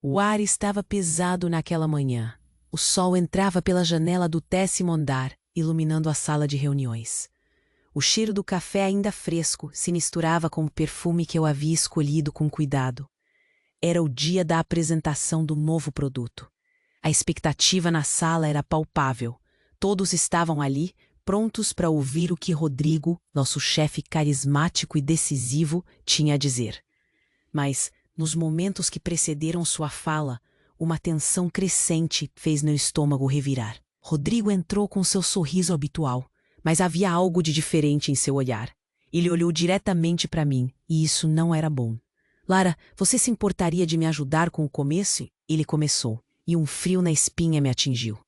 O ar estava pesado naquela manhã. O sol entrava pela janela do 10º andar, iluminando a sala de reuniões. O cheiro do café ainda fresco se misturava com o perfume que eu havia escolhido com cuidado. Era o dia da apresentação do novo produto. A expectativa na sala era palpável. Todos estavam ali, prontos para ouvir o que Rodrigo, nosso chefe carismático e decisivo, tinha a dizer. Mas, nos momentos que precederam sua fala, uma tensão crescente fez meu estômago revirar. Rodrigo entrou com seu sorriso habitual, mas havia algo de diferente em seu olhar. Ele olhou diretamente para mim, e isso não era bom. Lara, você se importaria de me ajudar com o começo? Ele começou, e um frio na espinha me atingiu.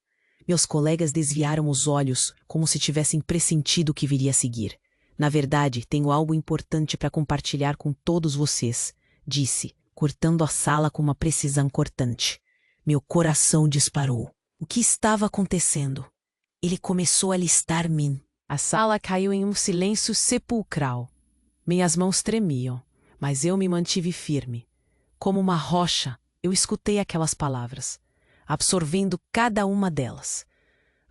Meus colegas desviaram os olhos, como se tivessem pressentido o que viria a seguir. Na verdade, tenho algo importante para compartilhar com todos vocês, disse, cortando a sala com uma precisão cortante. Meu coração disparou. O que estava acontecendo? Ele começou a listar-me. A sala caiu em um silêncio sepulcral. Minhas mãos tremiam, mas eu me mantive firme. Como uma rocha, eu escutei aquelas palavras, absorvendo cada uma delas.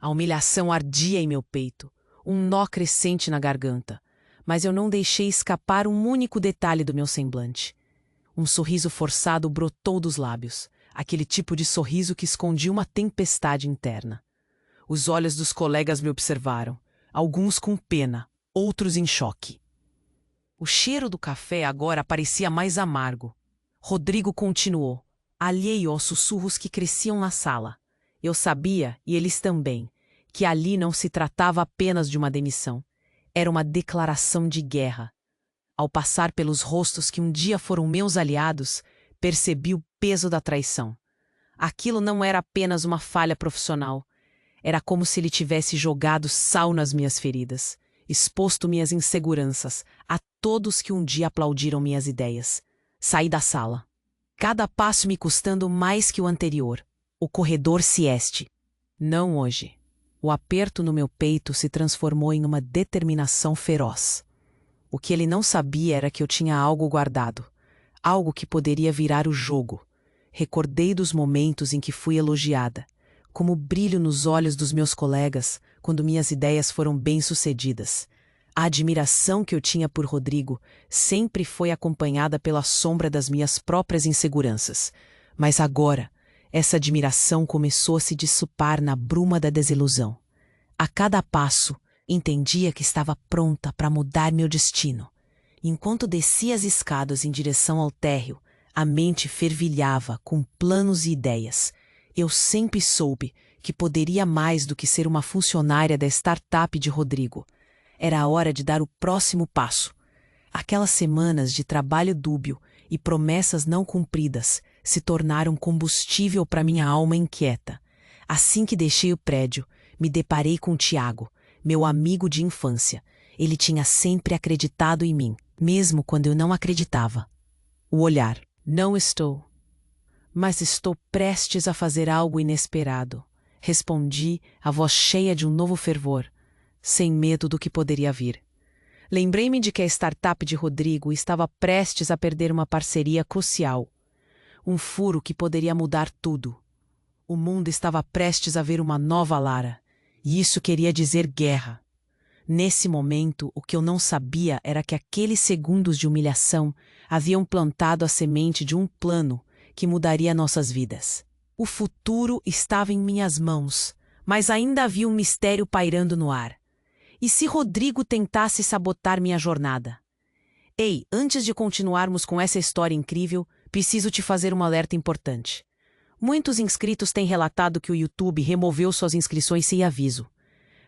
A humilhação ardia em meu peito, um nó crescente na garganta, mas eu não deixei escapar um único detalhe do meu semblante. Um sorriso forçado brotou dos lábios, aquele tipo de sorriso que escondia uma tempestade interna. Os olhos dos colegas me observaram, alguns com pena, outros em choque. O cheiro do café agora parecia mais amargo. Rodrigo continuou, alheio aos sussurros que cresciam na sala. Eu sabia, e eles também, que ali não se tratava apenas de uma demissão. Era uma declaração de guerra. Ao passar pelos rostos que um dia foram meus aliados, percebi o peso da traição. Aquilo não era apenas uma falha profissional. Era como se ele tivesse jogado sal nas minhas feridas, exposto minhas inseguranças a todos que um dia aplaudiram minhas ideias. Saí da sala. Cada passo me custando mais que o anterior. O corredor Sieste. Não hoje. O aperto no meu peito se transformou em uma determinação feroz. O que ele não sabia era que eu tinha algo guardado, algo que poderia virar o jogo. Recordei dos momentos em que fui elogiada, como o brilho nos olhos dos meus colegas quando minhas ideias foram bem-sucedidas. A admiração que eu tinha por Rodrigo sempre foi acompanhada pela sombra das minhas próprias inseguranças. Mas agora, essa admiração começou a se dissipar na bruma da desilusão. A cada passo, entendia que estava pronta para mudar meu destino. Enquanto descia as escadas em direção ao térreo, a mente fervilhava com planos e ideias. Eu sempre soube que poderia mais do que ser uma funcionária da startup de Rodrigo. Era a hora de dar o próximo passo. Aquelas semanas de trabalho dúbio e promessas não cumpridas se tornaram combustível para minha alma inquieta. Assim que deixei o prédio, me deparei com Tiago, meu amigo de infância. Ele tinha sempre acreditado em mim, mesmo quando eu não acreditava. O olhar. Não estou. Mas estou prestes a fazer algo inesperado. Respondi, a voz cheia de um novo fervor, sem medo do que poderia vir. Lembrei-me de que a startup de Rodrigo estava prestes a perder uma parceria crucial. Um furo que poderia mudar tudo. O mundo estava prestes a ver uma nova Lara. E isso queria dizer guerra. Nesse momento, o que eu não sabia era que aqueles segundos de humilhação haviam plantado a semente de um plano que mudaria nossas vidas. O futuro estava em minhas mãos, mas ainda havia um mistério pairando no ar. E se Rodrigo tentasse sabotar minha jornada? Ei, antes de continuarmos com essa história incrível, preciso te fazer um alerta importante. Muitos inscritos têm relatado que o YouTube removeu suas inscrições sem aviso.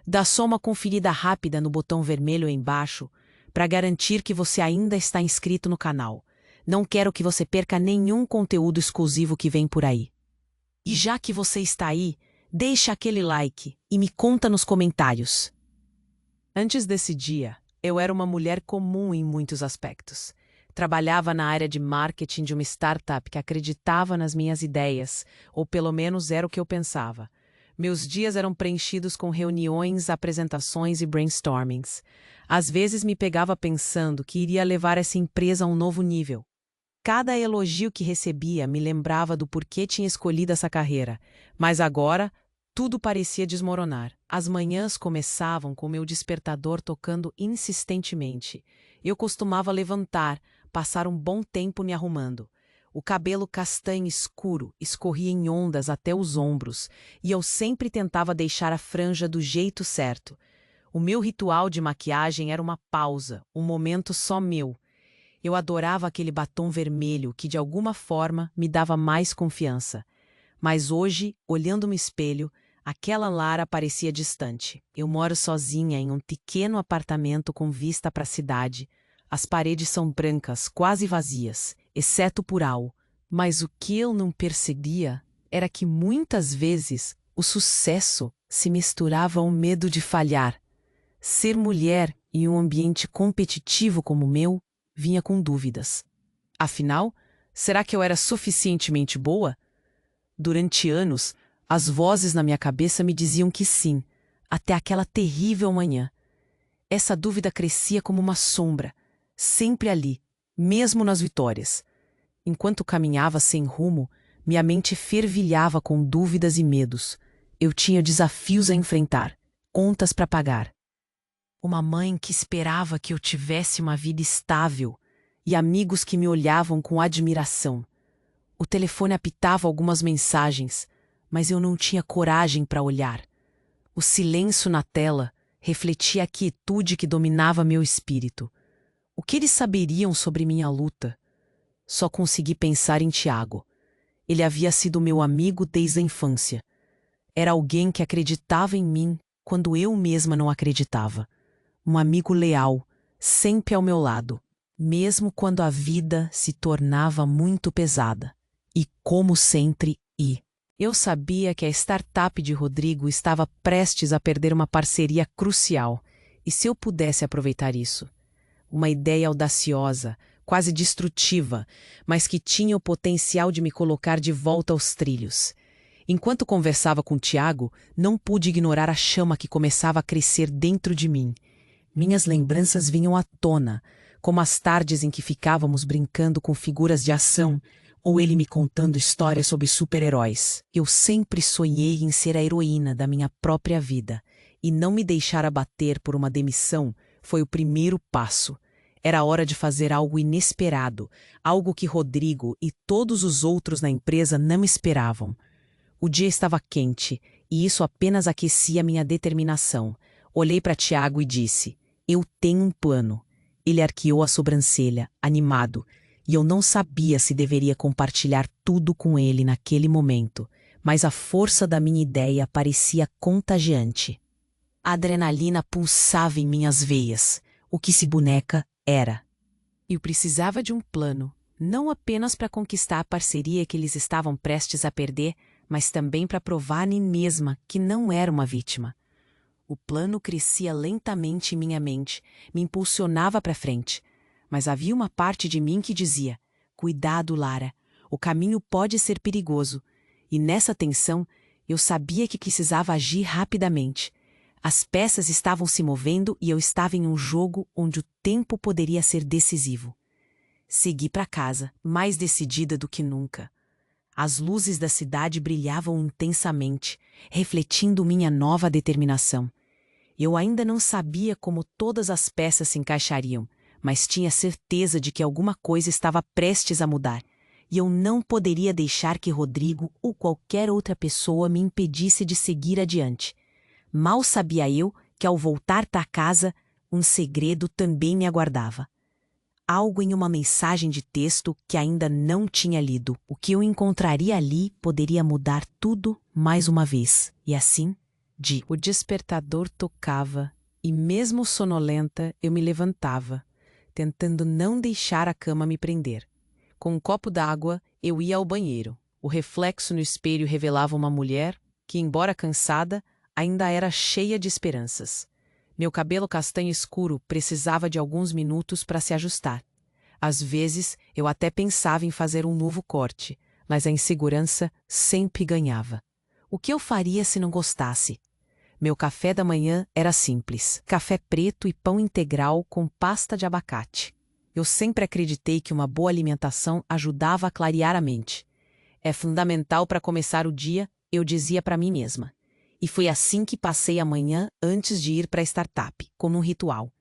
Dá só uma conferida rápida no botão vermelho embaixo para garantir que você ainda está inscrito no canal. Não quero que você perca nenhum conteúdo exclusivo que vem por aí. E já que você está aí, deixa aquele like e me conta nos comentários. Antes desse dia, eu era uma mulher comum em muitos aspectos. Trabalhava na área de marketing de uma startup que acreditava nas minhas ideias, ou pelo menos era o que eu pensava. Meus dias eram preenchidos com reuniões, apresentações e brainstormings. Às vezes me pegava pensando que iria levar essa empresa a um novo nível. Cada elogio que recebia me lembrava do porquê tinha escolhido essa carreira, mas agora tudo parecia desmoronar. As manhãs começavam com meu despertador tocando insistentemente. Eu costumava levantar, passar um bom tempo me arrumando. O cabelo castanho escuro escorria em ondas até os ombros, e eu sempre tentava deixar a franja do jeito certo. O meu ritual de maquiagem era uma pausa, um momento só meu. Eu adorava aquele batom vermelho que, de alguma forma, me dava mais confiança. Mas hoje, olhando no espelho, aquela Lara parecia distante. Eu moro sozinha em um pequeno apartamento com vista para a cidade. As paredes são brancas, quase vazias, exceto por algo. Mas o que eu não percebia era que muitas vezes o sucesso se misturava ao medo de falhar. Ser mulher em um ambiente competitivo como o meu vinha com dúvidas. Afinal, será que eu era suficientemente boa? Durante anos, as vozes na minha cabeça me diziam que sim, até aquela terrível manhã. Essa dúvida crescia como uma sombra, sempre ali, mesmo nas vitórias. Enquanto caminhava sem rumo, minha mente fervilhava com dúvidas e medos. Eu tinha desafios a enfrentar, contas para pagar. Uma mãe que esperava que eu tivesse uma vida estável e amigos que me olhavam com admiração. O telefone apitava algumas mensagens, mas eu não tinha coragem para olhar. O silêncio na tela refletia a quietude que dominava meu espírito. O que eles saberiam sobre minha luta? Só consegui pensar em Tiago. Ele havia sido meu amigo desde a infância. Era alguém que acreditava em mim quando eu mesma não acreditava. Um amigo leal, sempre ao meu lado, mesmo quando a vida se tornava muito pesada. E como sempre, eu sabia que a startup de Rodrigo estava prestes a perder uma parceria crucial, e se eu pudesse aproveitar isso? Uma ideia audaciosa, quase destrutiva, mas que tinha o potencial de me colocar de volta aos trilhos. Enquanto conversava com Tiago, não pude ignorar a chama que começava a crescer dentro de mim. Minhas lembranças vinham à tona, como as tardes em que ficávamos brincando com figuras de ação, ou ele me contando histórias sobre super-heróis. Eu sempre sonhei em ser a heroína da minha própria vida, e não me deixar abater por uma demissão foi o primeiro passo. Era hora de fazer algo inesperado, algo que Rodrigo e todos os outros na empresa não esperavam. O dia estava quente, e isso apenas aquecia minha determinação. Olhei para Tiago e disse: "Eu tenho um plano." Ele arqueou a sobrancelha, animado, e eu não sabia se deveria compartilhar tudo com ele naquele momento, mas a força da minha ideia parecia contagiante. A adrenalina pulsava em minhas veias. O que se boneca era. Eu precisava de um plano, não apenas para conquistar a parceria que eles estavam prestes a perder, mas também para provar a mim mesma que não era uma vítima. O plano crescia lentamente em minha mente, me impulsionava para frente. Mas havia uma parte de mim que dizia: "Cuidado, Lara, o caminho pode ser perigoso." E nessa tensão, eu sabia que precisava agir rapidamente. As peças estavam se movendo e eu estava em um jogo onde o tempo poderia ser decisivo. Segui para casa, mais decidida do que nunca. As luzes da cidade brilhavam intensamente, refletindo minha nova determinação. Eu ainda não sabia como todas as peças se encaixariam, mas tinha certeza de que alguma coisa estava prestes a mudar, e eu não poderia deixar que Rodrigo ou qualquer outra pessoa me impedisse de seguir adiante. Mal sabia eu que, ao voltar para casa, um segredo também me aguardava. Algo em uma mensagem de texto que ainda não tinha lido. O que eu encontraria ali poderia mudar tudo mais uma vez. E assim, o despertador tocava, e mesmo sonolenta eu me levantava, tentando não deixar a cama me prender. Com um copo d'água, eu ia ao banheiro. O reflexo no espelho revelava uma mulher que, embora cansada, ainda era cheia de esperanças. Meu cabelo castanho escuro precisava de alguns minutos para se ajustar. Às vezes, eu até pensava em fazer um novo corte, mas a insegurança sempre ganhava. O que eu faria se não gostasse? Meu café da manhã era simples: café preto e pão integral com pasta de abacate. Eu sempre acreditei que uma boa alimentação ajudava a clarear a mente. É fundamental para começar o dia, eu dizia para mim mesma. E foi assim que passei a manhã antes de ir para a startup, como um ritual.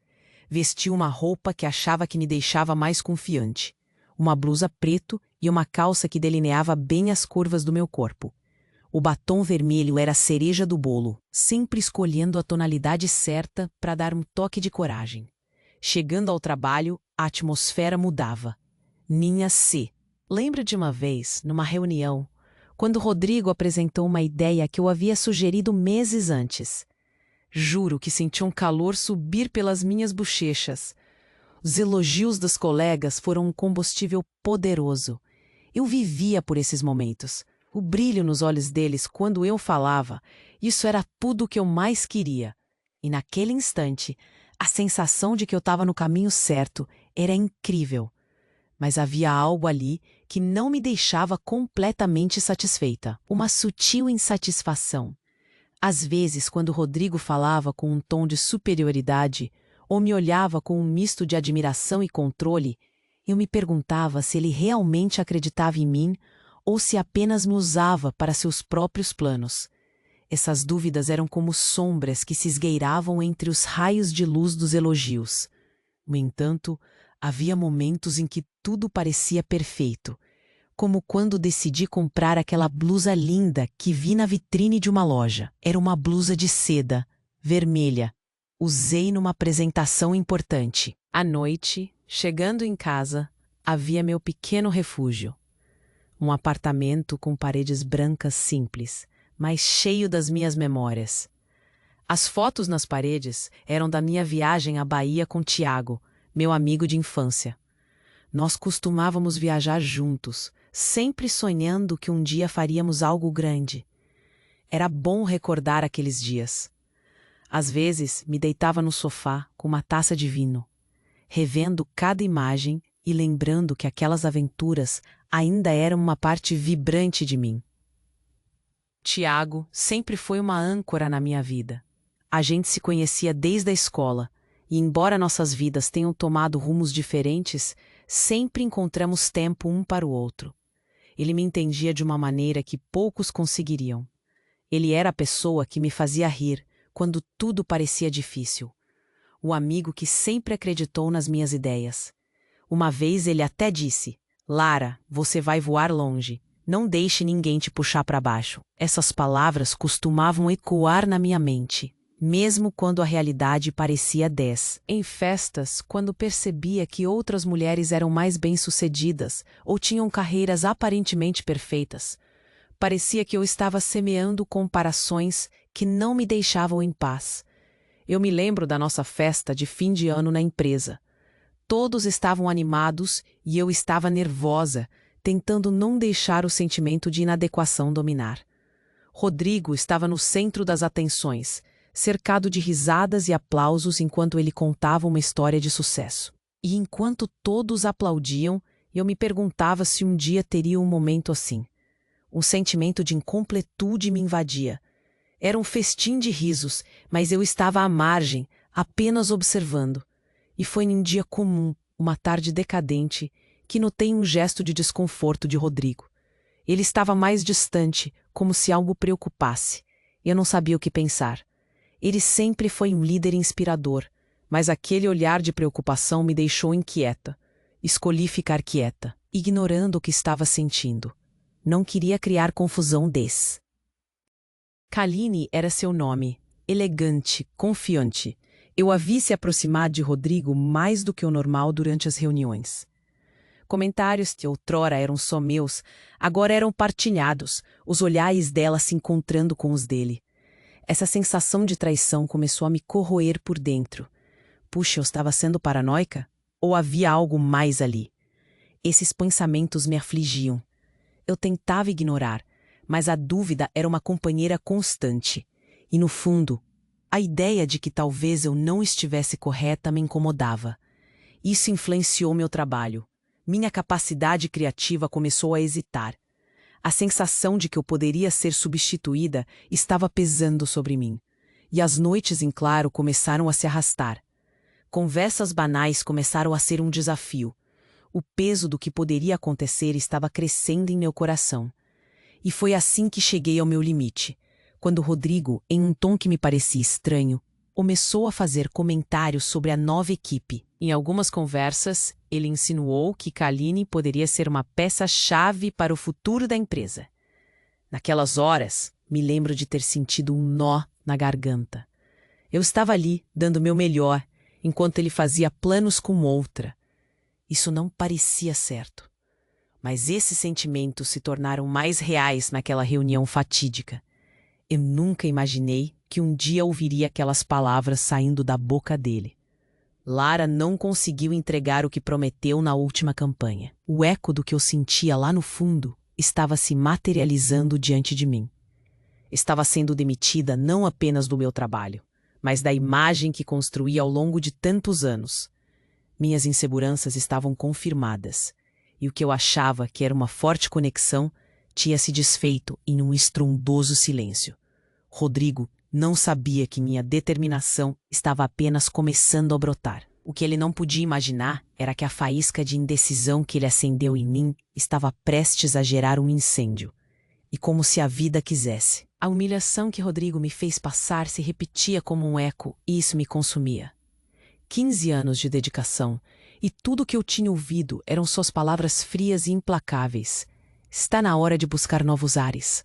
Vesti uma roupa que achava que me deixava mais confiante. Uma blusa preto e uma calça que delineava bem as curvas do meu corpo. O batom vermelho era a cereja do bolo, sempre escolhendo a tonalidade certa para dar um toque de coragem. Chegando ao trabalho, a atmosfera mudava. Minha C. Lembro de uma vez, numa reunião, quando Rodrigo apresentou uma ideia que eu havia sugerido meses antes. Juro que senti um calor subir pelas minhas bochechas. Os elogios dos colegas foram um combustível poderoso. Eu vivia por esses momentos. O brilho nos olhos deles quando eu falava, isso era tudo o que eu mais queria. E naquele instante, a sensação de que eu estava no caminho certo era incrível. Mas havia algo ali que não me deixava completamente satisfeita. Uma sutil insatisfação. Às vezes, quando Rodrigo falava com um tom de superioridade, ou me olhava com um misto de admiração e controle, eu me perguntava se ele realmente acreditava em mim ou se apenas me usava para seus próprios planos. Essas dúvidas eram como sombras que se esgueiravam entre os raios de luz dos elogios. No entanto, havia momentos em que tudo parecia perfeito, como quando decidi comprar aquela blusa linda que vi na vitrine de uma loja. Era uma blusa de seda, vermelha. Usei numa apresentação importante. À noite, chegando em casa, havia meu pequeno refúgio. Um apartamento com paredes brancas simples, mas cheio das minhas memórias. As fotos nas paredes eram da minha viagem à Bahia com Tiago, meu amigo de infância. Nós costumávamos viajar juntos, sempre sonhando que um dia faríamos algo grande. Era bom recordar aqueles dias. Às vezes, me deitava no sofá com uma taça de vinho, revendo cada imagem e lembrando que aquelas aventuras ainda eram uma parte vibrante de mim. Tiago sempre foi uma âncora na minha vida. A gente se conhecia desde a escola, e embora nossas vidas tenham tomado rumos diferentes, sempre encontramos tempo um para o outro. Ele me entendia de uma maneira que poucos conseguiriam. Ele era a pessoa que me fazia rir quando tudo parecia difícil. O amigo que sempre acreditou nas minhas ideias. Uma vez ele até disse: "Lara, você vai voar longe. Não deixe ninguém te puxar para baixo." Essas palavras costumavam ecoar na minha mente, mesmo quando a realidade parecia 10. Em festas, quando percebia que outras mulheres eram mais bem-sucedidas ou tinham carreiras aparentemente perfeitas, parecia que eu estava semeando comparações que não me deixavam em paz. Eu me lembro da nossa festa de fim de ano na empresa. Todos estavam animados e eu estava nervosa, tentando não deixar o sentimento de inadequação dominar. Rodrigo estava no centro das atenções, cercado de risadas e aplausos enquanto ele contava uma história de sucesso. E enquanto todos aplaudiam, eu me perguntava se um dia teria um momento assim. Um sentimento de incompletude me invadia. Era um festim de risos, mas eu estava à margem, apenas observando. E foi num dia comum, uma tarde decadente, que notei um gesto de desconforto de Rodrigo. Ele estava mais distante, como se algo preocupasse. Eu não sabia o que pensar. Ele sempre foi um líder inspirador, mas aquele olhar de preocupação me deixou inquieta. Escolhi ficar quieta, ignorando o que estava sentindo. Não queria criar confusão desse. Kaline era seu nome, elegante, confiante. Eu a vi se aproximar de Rodrigo mais do que o normal durante as reuniões. Comentários que outrora eram só meus, agora eram partilhados, os olhares dela se encontrando com os dele. Essa sensação de traição começou a me corroer por dentro. Puxa, eu estava sendo paranoica? Ou havia algo mais ali? Esses pensamentos me afligiam. Eu tentava ignorar, mas a dúvida era uma companheira constante. E no fundo, a ideia de que talvez eu não estivesse correta me incomodava. Isso influenciou meu trabalho. Minha capacidade criativa começou a hesitar. A sensação de que eu poderia ser substituída estava pesando sobre mim. E as noites em claro começaram a se arrastar. Conversas banais começaram a ser um desafio. O peso do que poderia acontecer estava crescendo em meu coração. E foi assim que cheguei ao meu limite, quando Rodrigo, em um tom que me parecia estranho, começou a fazer comentários sobre a nova equipe. Em algumas conversas, ele insinuou que Kaline poderia ser uma peça-chave para o futuro da empresa. Naquelas horas, me lembro de ter sentido um nó na garganta. Eu estava ali, dando meu melhor, enquanto ele fazia planos com outra. Isso não parecia certo. Mas esses sentimentos se tornaram mais reais naquela reunião fatídica. Eu nunca imaginei que um dia ouviria aquelas palavras saindo da boca dele. Lara não conseguiu entregar o que prometeu na última campanha. O eco do que eu sentia lá no fundo estava se materializando diante de mim. Estava sendo demitida não apenas do meu trabalho, mas da imagem que construí ao longo de tantos anos. Minhas inseguranças estavam confirmadas, e o que eu achava que era uma forte conexão tinha se desfeito em um estrondoso silêncio. Rodrigo não sabia que minha determinação estava apenas começando a brotar. O que ele não podia imaginar era que a faísca de indecisão que ele acendeu em mim estava prestes a gerar um incêndio. E como se a vida quisesse. A humilhação que Rodrigo me fez passar se repetia como um eco e isso me consumia. 15 anos de dedicação, e tudo o que eu tinha ouvido eram suas palavras frias e implacáveis. Está na hora de buscar novos ares.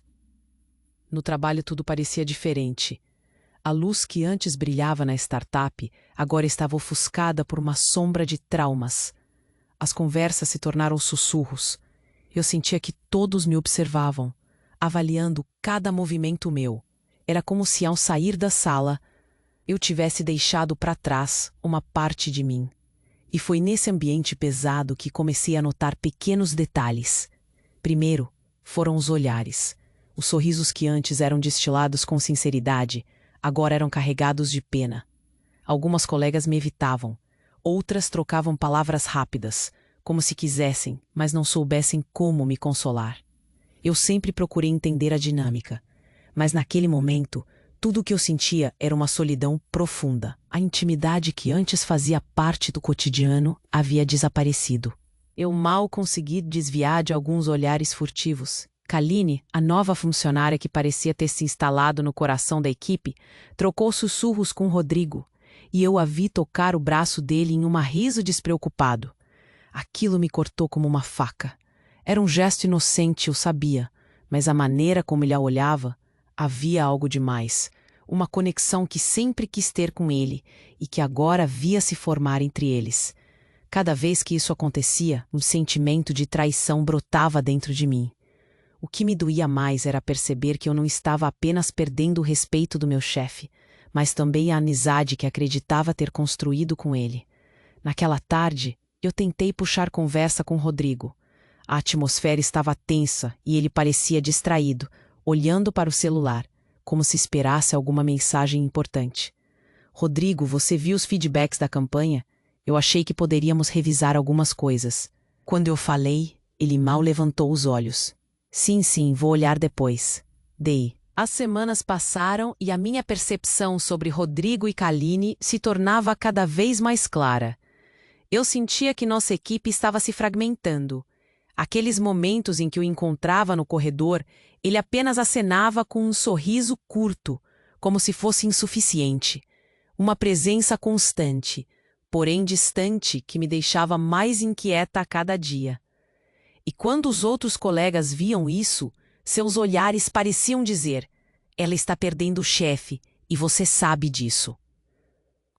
No trabalho tudo parecia diferente. A luz que antes brilhava na startup agora estava ofuscada por uma sombra de traumas. As conversas se tornaram sussurros. Eu sentia que todos me observavam, avaliando cada movimento meu. Era como se ao sair da sala, eu tivesse deixado para trás uma parte de mim. E foi nesse ambiente pesado que comecei a notar pequenos detalhes. Primeiro, foram os olhares. Os sorrisos que antes eram destilados com sinceridade, agora eram carregados de pena. Algumas colegas me evitavam, outras trocavam palavras rápidas, como se quisessem, mas não soubessem como me consolar. Eu sempre procurei entender a dinâmica, mas naquele momento, tudo o que eu sentia era uma solidão profunda. A intimidade que antes fazia parte do cotidiano havia desaparecido. Eu mal consegui desviar de alguns olhares furtivos. Kaline, a nova funcionária que parecia ter se instalado no coração da equipe, trocou sussurros com Rodrigo, e eu a vi tocar o braço dele em um riso despreocupado. Aquilo me cortou como uma faca. Era um gesto inocente, eu sabia, mas a maneira como ele a olhava, havia algo demais. Uma conexão que sempre quis ter com ele e que agora via se formar entre eles. Cada vez que isso acontecia, um sentimento de traição brotava dentro de mim. O que me doía mais era perceber que eu não estava apenas perdendo o respeito do meu chefe, mas também a amizade que acreditava ter construído com ele. Naquela tarde, eu tentei puxar conversa com Rodrigo. A atmosfera estava tensa e ele parecia distraído, olhando para o celular, como se esperasse alguma mensagem importante. Rodrigo, você viu os feedbacks da campanha? Eu achei que poderíamos revisar algumas coisas. Quando eu falei, ele mal levantou os olhos. Sim, vou olhar depois. Dei. As semanas passaram e a minha percepção sobre Rodrigo e Kaline se tornava cada vez mais clara. Eu sentia que nossa equipe estava se fragmentando. Aqueles momentos em que o encontrava no corredor, ele apenas acenava com um sorriso curto, como se fosse insuficiente. Uma presença constante, porém distante, que me deixava mais inquieta a cada dia. E quando os outros colegas viam isso, seus olhares pareciam dizer: ela está perdendo o chefe, e você sabe disso.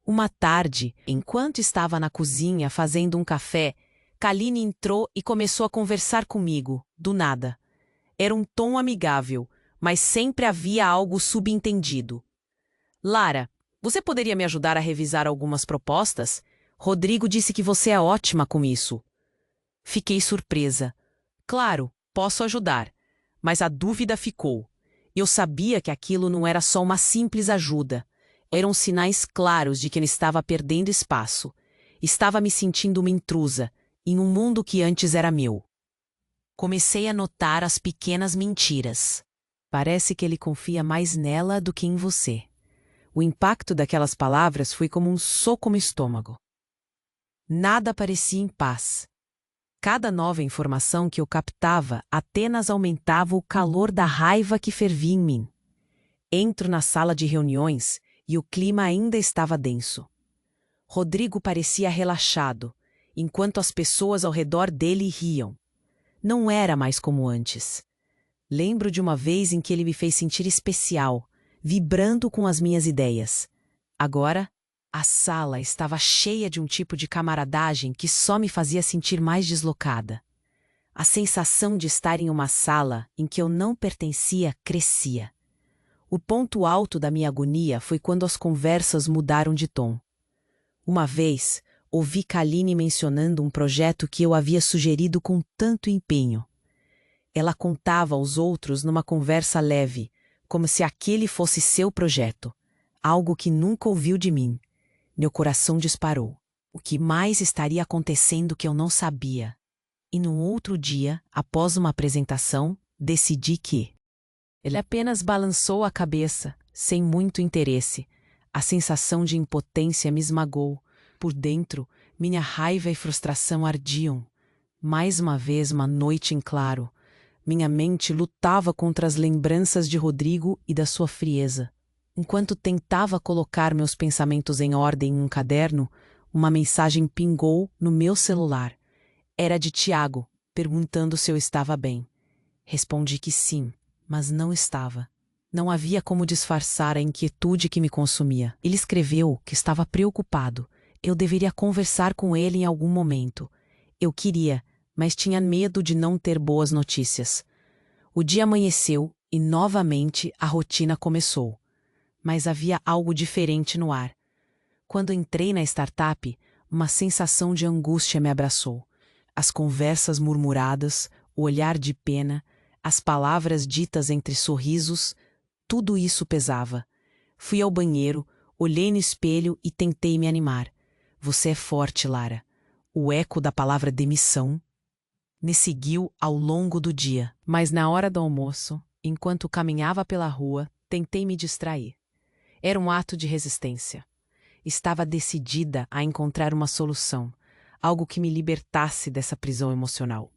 Uma tarde, enquanto estava na cozinha fazendo um café, Kaline entrou e começou a conversar comigo, do nada. Era um tom amigável, mas sempre havia algo subentendido. Lara, você poderia me ajudar a revisar algumas propostas? Rodrigo disse que você é ótima com isso. Fiquei surpresa. Claro, posso ajudar, mas a dúvida ficou. Eu sabia que aquilo não era só uma simples ajuda. Eram sinais claros de que ele estava perdendo espaço. Estava me sentindo uma intrusa, em um mundo que antes era meu. Comecei a notar as pequenas mentiras. Parece que ele confia mais nela do que em você. O impacto daquelas palavras foi como um soco no estômago. Nada parecia em paz. Cada nova informação que eu captava apenas aumentava o calor da raiva que fervia em mim. Entro na sala de reuniões e o clima ainda estava denso. Rodrigo parecia relaxado, enquanto as pessoas ao redor dele riam. Não era mais como antes. Lembro de uma vez em que ele me fez sentir especial, vibrando com as minhas ideias. Agora, a sala estava cheia de um tipo de camaradagem que só me fazia sentir mais deslocada. A sensação de estar em uma sala em que eu não pertencia crescia. O ponto alto da minha agonia foi quando as conversas mudaram de tom. Uma vez, ouvi Kaline mencionando um projeto que eu havia sugerido com tanto empenho. Ela contava aos outros numa conversa leve, como se aquele fosse seu projeto, algo que nunca ouviu de mim. Meu coração disparou. O que mais estaria acontecendo que eu não sabia? E no outro dia, após uma apresentação, decidi que... Ele apenas balançou a cabeça, sem muito interesse. A sensação de impotência me esmagou. Por dentro, minha raiva e frustração ardiam. Mais uma vez, uma noite em claro. Minha mente lutava contra as lembranças de Rodrigo e da sua frieza. Enquanto tentava colocar meus pensamentos em ordem em um caderno, uma mensagem pingou no meu celular. Era de Tiago, perguntando se eu estava bem. Respondi que sim, mas não estava. Não havia como disfarçar a inquietude que me consumia. Ele escreveu que estava preocupado. Eu deveria conversar com ele em algum momento. Eu queria, mas tinha medo de não ter boas notícias. O dia amanheceu e novamente a rotina começou. Mas havia algo diferente no ar. Quando entrei na startup, uma sensação de angústia me abraçou. As conversas murmuradas, o olhar de pena, as palavras ditas entre sorrisos, tudo isso pesava. Fui ao banheiro, olhei no espelho e tentei me animar. Você é forte, Lara. O eco da palavra demissão me seguiu ao longo do dia. Mas na hora do almoço, enquanto caminhava pela rua, tentei me distrair. Era um ato de resistência. Estava decidida a encontrar uma solução, algo que me libertasse dessa prisão emocional.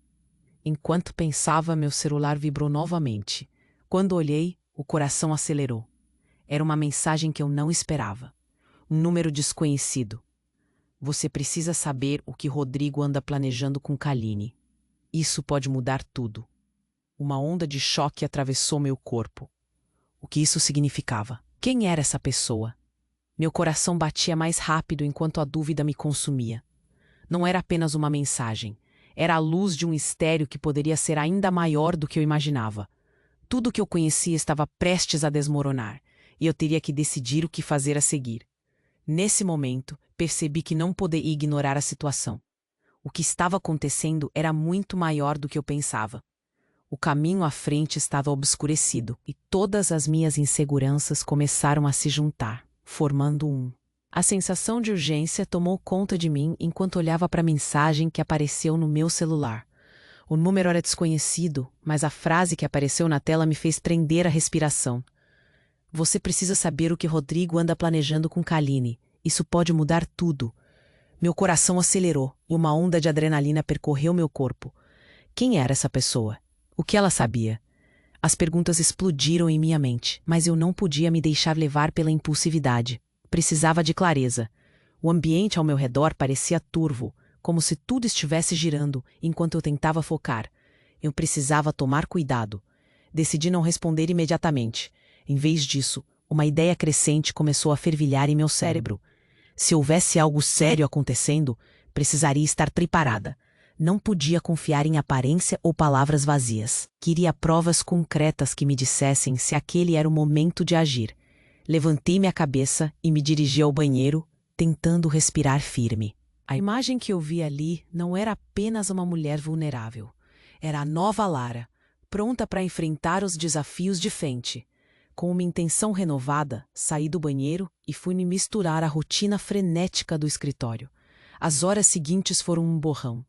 Enquanto pensava, meu celular vibrou novamente. Quando olhei, o coração acelerou. Era uma mensagem que eu não esperava. Um número desconhecido. Você precisa saber o que Rodrigo anda planejando com Kaline. Isso pode mudar tudo. Uma onda de choque atravessou meu corpo. O que isso significava? Quem era essa pessoa? Meu coração batia mais rápido enquanto a dúvida me consumia. Não era apenas uma mensagem. Era a luz de um mistério que poderia ser ainda maior do que eu imaginava. Tudo o que eu conhecia estava prestes a desmoronar, e eu teria que decidir o que fazer a seguir. Nesse momento, percebi que não poderia ignorar a situação. O que estava acontecendo era muito maior do que eu pensava. O caminho à frente estava obscurecido, e todas as minhas inseguranças começaram a se juntar, formando um. A sensação de urgência tomou conta de mim enquanto olhava para a mensagem que apareceu no meu celular. O número era desconhecido, mas a frase que apareceu na tela me fez prender a respiração. Você precisa saber o que Rodrigo anda planejando com Kaline. Isso pode mudar tudo. Meu coração acelerou e uma onda de adrenalina percorreu meu corpo. Quem era essa pessoa? O que ela sabia? As perguntas explodiram em minha mente, mas eu não podia me deixar levar pela impulsividade. Precisava de clareza. O ambiente ao meu redor parecia turvo, como se tudo estivesse girando enquanto eu tentava focar. Eu precisava tomar cuidado. Decidi não responder imediatamente. Em vez disso, uma ideia crescente começou a fervilhar em meu cérebro. Se houvesse algo sério acontecendo, precisaria estar preparada. Não podia confiar em aparência ou palavras vazias. Queria provas concretas que me dissessem se aquele era o momento de agir. Levantei minha cabeça e me dirigi ao banheiro, tentando respirar firme. A imagem que eu vi ali não era apenas uma mulher vulnerável. Era a nova Lara, pronta para enfrentar os desafios de frente. Com uma intenção renovada, saí do banheiro e fui me misturar à rotina frenética do escritório. As horas seguintes foram um borrão.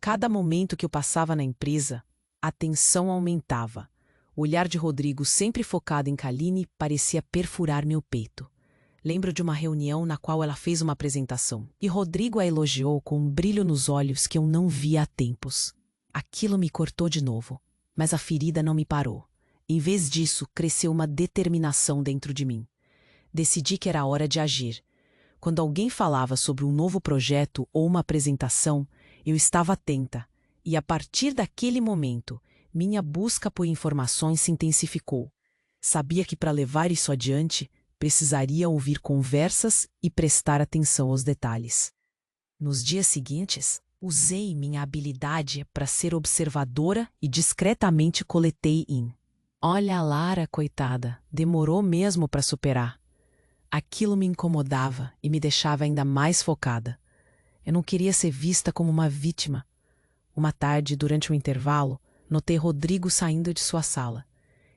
Cada momento que eu passava na empresa, a tensão aumentava. O olhar de Rodrigo, sempre focado em Kaline, parecia perfurar meu peito. Lembro de uma reunião na qual ela fez uma apresentação, e Rodrigo a elogiou com um brilho nos olhos que eu não via há tempos. Aquilo me cortou de novo, mas a ferida não me parou. Em vez disso, cresceu uma determinação dentro de mim. Decidi que era hora de agir. Quando alguém falava sobre um novo projeto ou uma apresentação, eu estava atenta, e a partir daquele momento, minha busca por informações se intensificou. Sabia que para levar isso adiante, precisaria ouvir conversas e prestar atenção aos detalhes. Nos dias seguintes, usei minha habilidade para ser observadora e discretamente coletei in. Olha a Lara, coitada, demorou mesmo para superar. Aquilo me incomodava e me deixava ainda mais focada. Eu não queria ser vista como uma vítima. Uma tarde, durante um intervalo, notei Rodrigo saindo de sua sala.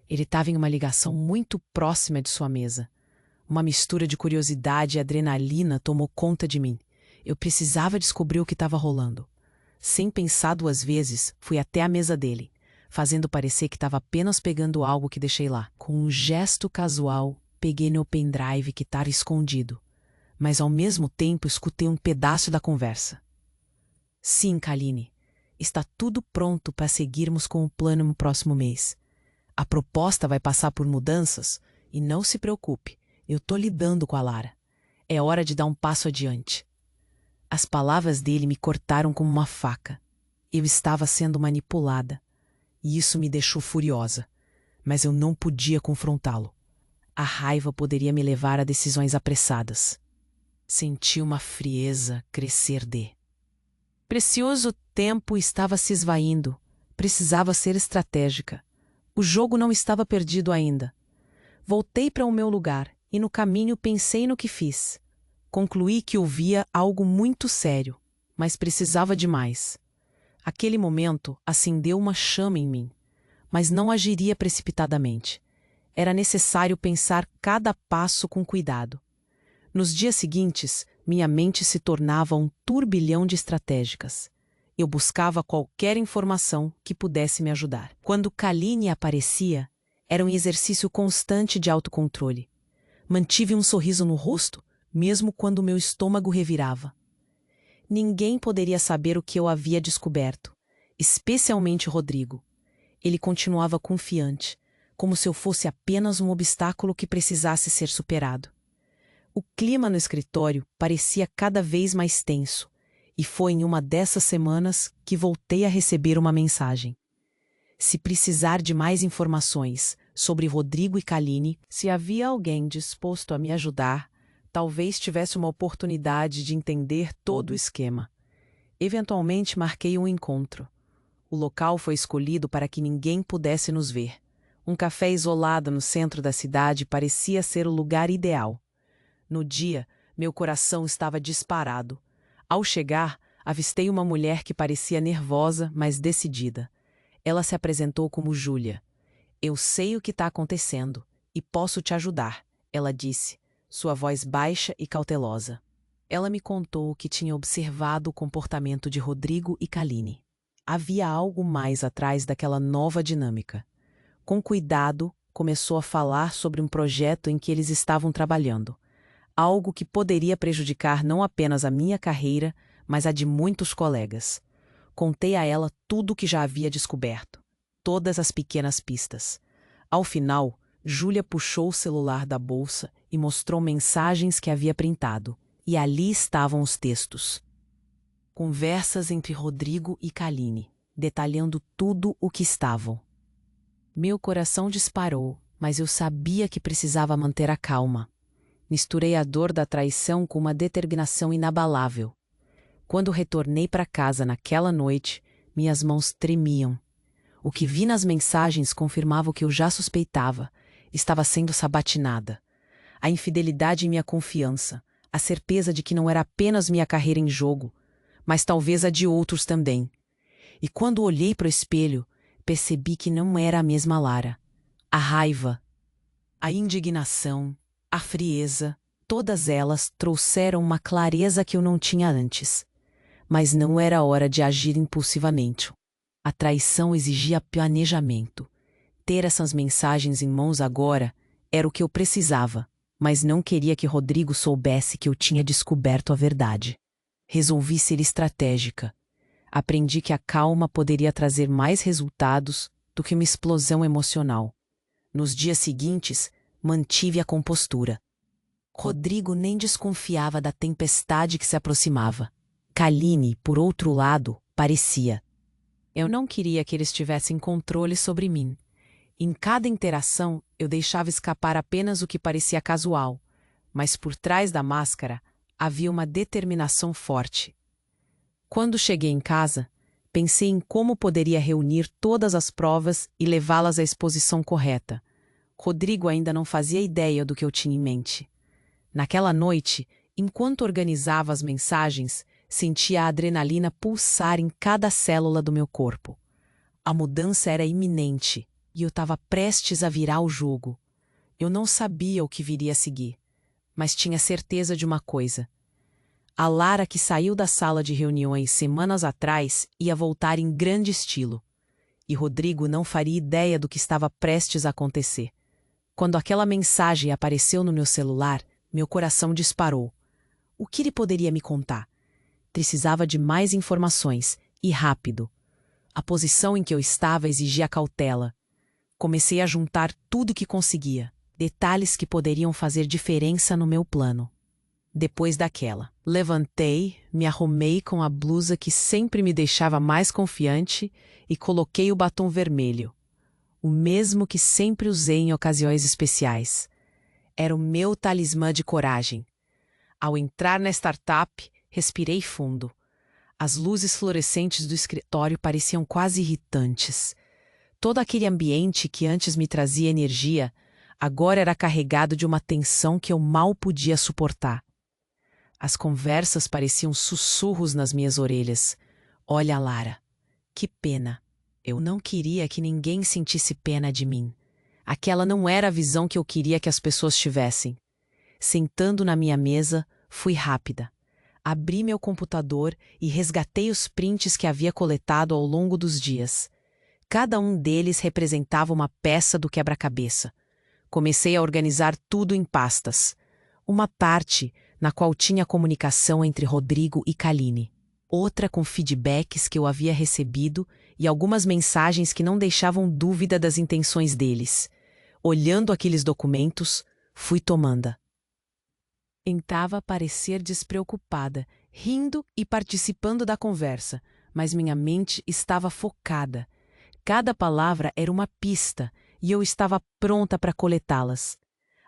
Ele estava em uma ligação muito próxima de sua mesa. Uma mistura de curiosidade e adrenalina tomou conta de mim. Eu precisava descobrir o que estava rolando. Sem pensar duas vezes, fui até a mesa dele, fazendo parecer que estava apenas pegando algo que deixei lá. Com um gesto casual, peguei meu pendrive que estava escondido, mas ao mesmo tempo escutei um pedaço da conversa. Sim, Kaline, está tudo pronto para seguirmos com o plano no próximo mês. A proposta vai passar por mudanças e não se preocupe, eu estou lidando com a Lara. É hora de dar um passo adiante. As palavras dele me cortaram como uma faca. Eu estava sendo manipulada. E isso me deixou furiosa. Mas eu não podia confrontá-lo. A raiva poderia me levar a decisões apressadas. Senti uma frieza crescer de. Precioso tempo estava se esvaindo. Precisava ser estratégica. O jogo não estava perdido ainda. Voltei para o meu lugar e no caminho pensei no que fiz. Concluí que ouvia algo muito sério, mas precisava de mais. Aquele momento acendeu uma chama em mim, mas não agiria precipitadamente. Era necessário pensar cada passo com cuidado. Nos dias seguintes, minha mente se tornava um turbilhão de estratégicas. Eu buscava qualquer informação que pudesse me ajudar. Quando Kaline aparecia, era um exercício constante de autocontrole. Mantive um sorriso no rosto, mesmo quando meu estômago revirava. Ninguém poderia saber o que eu havia descoberto, especialmente Rodrigo. Ele continuava confiante, como se eu fosse apenas um obstáculo que precisasse ser superado. O clima no escritório parecia cada vez mais tenso, e foi em uma dessas semanas que voltei a receber uma mensagem. Se precisar de mais informações sobre Rodrigo e Kaline, se havia alguém disposto a me ajudar, talvez tivesse uma oportunidade de entender todo o esquema. Eventualmente marquei um encontro. O local foi escolhido para que ninguém pudesse nos ver. Um café isolado no centro da cidade parecia ser o lugar ideal. No dia, meu coração estava disparado. Ao chegar, avistei uma mulher que parecia nervosa, mas decidida. Ela se apresentou como Júlia. Eu sei o que está acontecendo e posso te ajudar, ela disse, sua voz baixa e cautelosa. Ela me contou que tinha observado o comportamento de Rodrigo e Kaline. Havia algo mais atrás daquela nova dinâmica. Com cuidado, começou a falar sobre um projeto em que eles estavam trabalhando. Algo que poderia prejudicar não apenas a minha carreira, mas a de muitos colegas. Contei a ela tudo o que já havia descoberto, todas as pequenas pistas. Ao final, Júlia puxou o celular da bolsa e mostrou mensagens que havia printado, e ali estavam os textos. Conversas entre Rodrigo e Kaline, detalhando tudo o que estavam. Meu coração disparou, mas eu sabia que precisava manter a calma. Misturei a dor da traição com uma determinação inabalável. Quando retornei para casa naquela noite, minhas mãos tremiam. O que vi nas mensagens confirmava o que eu já suspeitava. Estava sendo sabatinada. A infidelidade em minha confiança, a certeza de que não era apenas minha carreira em jogo, mas talvez a de outros também. E quando olhei para o espelho, percebi que não era a mesma Lara. A raiva, a indignação, a frieza, todas elas trouxeram uma clareza que eu não tinha antes. Mas não era hora de agir impulsivamente. A traição exigia planejamento. Ter essas mensagens em mãos agora era o que eu precisava. mas não queria que Rodrigo soubesse que eu tinha descoberto a verdade. Resolvi ser estratégica. Aprendi que a calma poderia trazer mais resultados do que uma explosão emocional. Nos dias seguintes, mantive a compostura. Rodrigo nem desconfiava da tempestade que se aproximava. Kaline, por outro lado, parecia. Eu não queria que eles tivessem controle sobre mim. Em cada interação, eu deixava escapar apenas o que parecia casual, mas por trás da máscara havia uma determinação forte. Quando cheguei em casa, pensei em como poderia reunir todas as provas e levá-las à exposição correta. Rodrigo ainda não fazia ideia do que eu tinha em mente. Naquela noite, enquanto organizava as mensagens, sentia a adrenalina pulsar em cada célula do meu corpo. A mudança era iminente e eu estava prestes a virar o jogo. Eu não sabia o que viria a seguir, mas tinha certeza de uma coisa. A Lara que saiu da sala de reuniões semanas atrás ia voltar em grande estilo. E Rodrigo não faria ideia do que estava prestes a acontecer. Quando aquela mensagem apareceu no meu celular, meu coração disparou. O que ele poderia me contar? Precisava de mais informações, e rápido. A posição em que eu estava exigia cautela. Comecei a juntar tudo que conseguia, detalhes que poderiam fazer diferença no meu plano. Depois daquela, levantei, me arrumei com a blusa que sempre me deixava mais confiante e coloquei o batom vermelho, o mesmo que sempre usei em ocasiões especiais. Era o meu talismã de coragem. Ao entrar na startup, respirei fundo. As luzes fluorescentes do escritório pareciam quase irritantes. Todo aquele ambiente que antes me trazia energia, agora era carregado de uma tensão que eu mal podia suportar. As conversas pareciam sussurros nas minhas orelhas. Olha, Lara, que pena. Eu não queria que ninguém sentisse pena de mim. Aquela não era a visão que eu queria que as pessoas tivessem. Sentando na minha mesa, fui rápida. Abri meu computador e resgatei os prints que havia coletado ao longo dos dias. Cada um deles representava uma peça do quebra-cabeça. Comecei a organizar tudo em pastas. Uma parte na qual tinha a comunicação entre Rodrigo e Kaline. Outra com feedbacks que eu havia recebido e algumas mensagens que não deixavam dúvida das intenções deles. Olhando aqueles documentos, fui tomando. Tentava parecer despreocupada, rindo e participando da conversa, mas minha mente estava focada. Cada palavra era uma pista e eu estava pronta para coletá-las.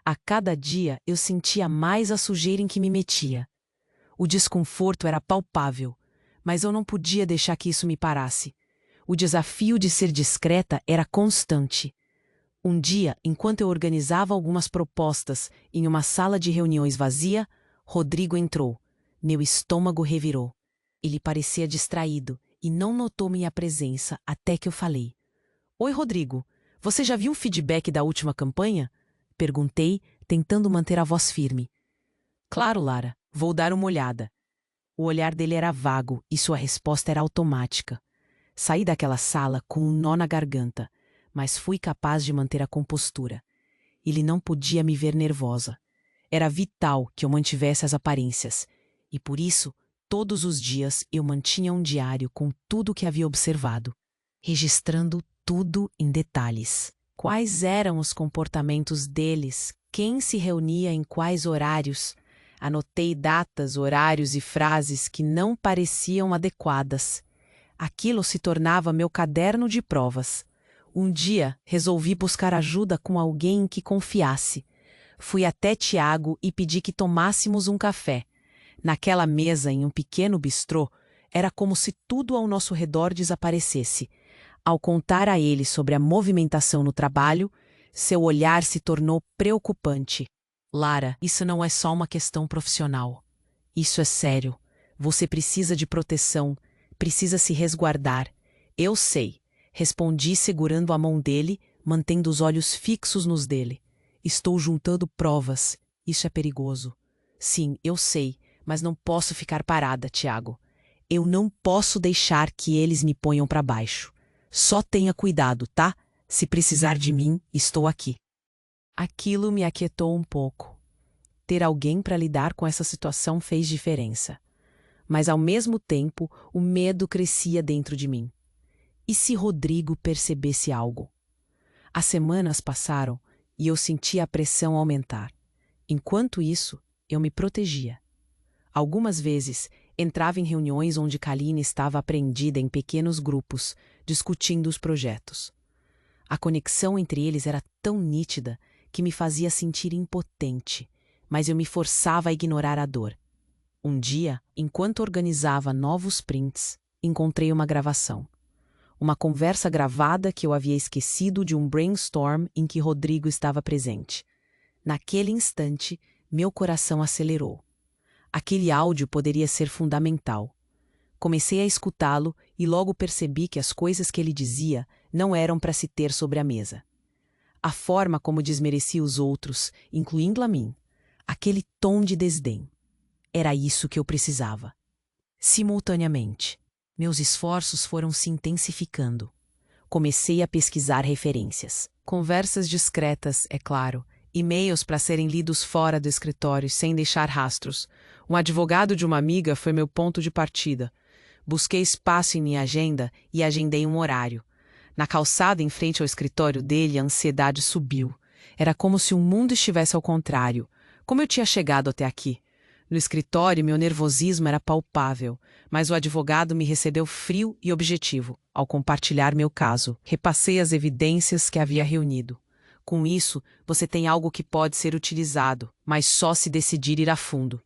A cada dia eu sentia mais a sujeira em que me metia. O desconforto era palpável, mas eu não podia deixar que isso me parasse. O desafio de ser discreta era constante. Um dia, enquanto eu organizava algumas propostas em uma sala de reuniões vazia, Rodrigo entrou. Meu estômago revirou. Ele parecia distraído e não notou minha presença até que eu falei. Oi, Rodrigo, você já viu o feedback da última campanha? Perguntei, tentando manter a voz firme. Claro, Lara, vou dar uma olhada. O olhar dele era vago e sua resposta era automática. Saí daquela sala com um nó na garganta, mas fui capaz de manter a compostura. Ele não podia me ver nervosa. Era vital que eu mantivesse as aparências, e por isso, todos os dias eu mantinha um diário com tudo o que havia observado, registrando tudo em detalhes. Quais eram os comportamentos deles, quem se reunia em quais horários. Anotei datas, horários e frases que não pareciam adequadas. Aquilo se tornava meu caderno de provas. Um dia, resolvi buscar ajuda com alguém em que confiasse. Fui até Tiago e pedi que tomássemos um café. Naquela mesa, em um pequeno bistrô, era como se tudo ao nosso redor desaparecesse. Ao contar a ele sobre a movimentação no trabalho, seu olhar se tornou preocupante. Lara, isso não é só uma questão profissional. Isso é sério. Você precisa de proteção, precisa se resguardar. Eu sei, respondi segurando a mão dele, mantendo os olhos fixos nos dele. Estou juntando provas. Isso é perigoso. Sim, eu sei, mas não posso ficar parada, Tiago. Eu não posso deixar que eles me ponham para baixo. Só tenha cuidado, tá? Se precisar de mim, estou aqui. Aquilo me aquietou um pouco. ter alguém para lidar com essa situação fez diferença. Mas, ao mesmo tempo, o medo crescia dentro de mim. E se Rodrigo percebesse algo? As semanas passaram e eu sentia a pressão aumentar. Enquanto isso, eu me protegia. Algumas vezes, entrava em reuniões onde Kaline estava apreendida em pequenos grupos, discutindo os projetos. A conexão entre eles era tão nítida que me fazia sentir impotente, mas eu me forçava a ignorar a dor. Um dia, enquanto organizava novos prints, encontrei uma gravação. Uma conversa gravada que eu havia esquecido de um brainstorm em que Rodrigo estava presente. Naquele instante, meu coração acelerou. Aquele áudio poderia ser fundamental. Comecei a escutá-lo e logo percebi que as coisas que ele dizia não eram para se ter sobre a mesa. A forma como desmerecia os outros, incluindo a mim, aquele tom de desdém. Era isso que eu precisava. Simultaneamente, meus esforços foram se intensificando. Comecei a pesquisar referências. Conversas discretas, é claro, e-mails para serem lidos fora do escritório sem deixar rastros. Um advogado de uma amiga foi meu ponto de partida. Busquei espaço em minha agenda e agendei um horário. Na calçada em frente ao escritório dele, a ansiedade subiu. Era como se o mundo estivesse ao contrário. Como eu tinha chegado até aqui? No escritório, meu nervosismo era palpável, mas o advogado me recebeu frio e objetivo. Ao compartilhar meu caso, repassei as evidências que havia reunido. Com isso, você tem algo que pode ser utilizado, mas só se decidir ir a fundo.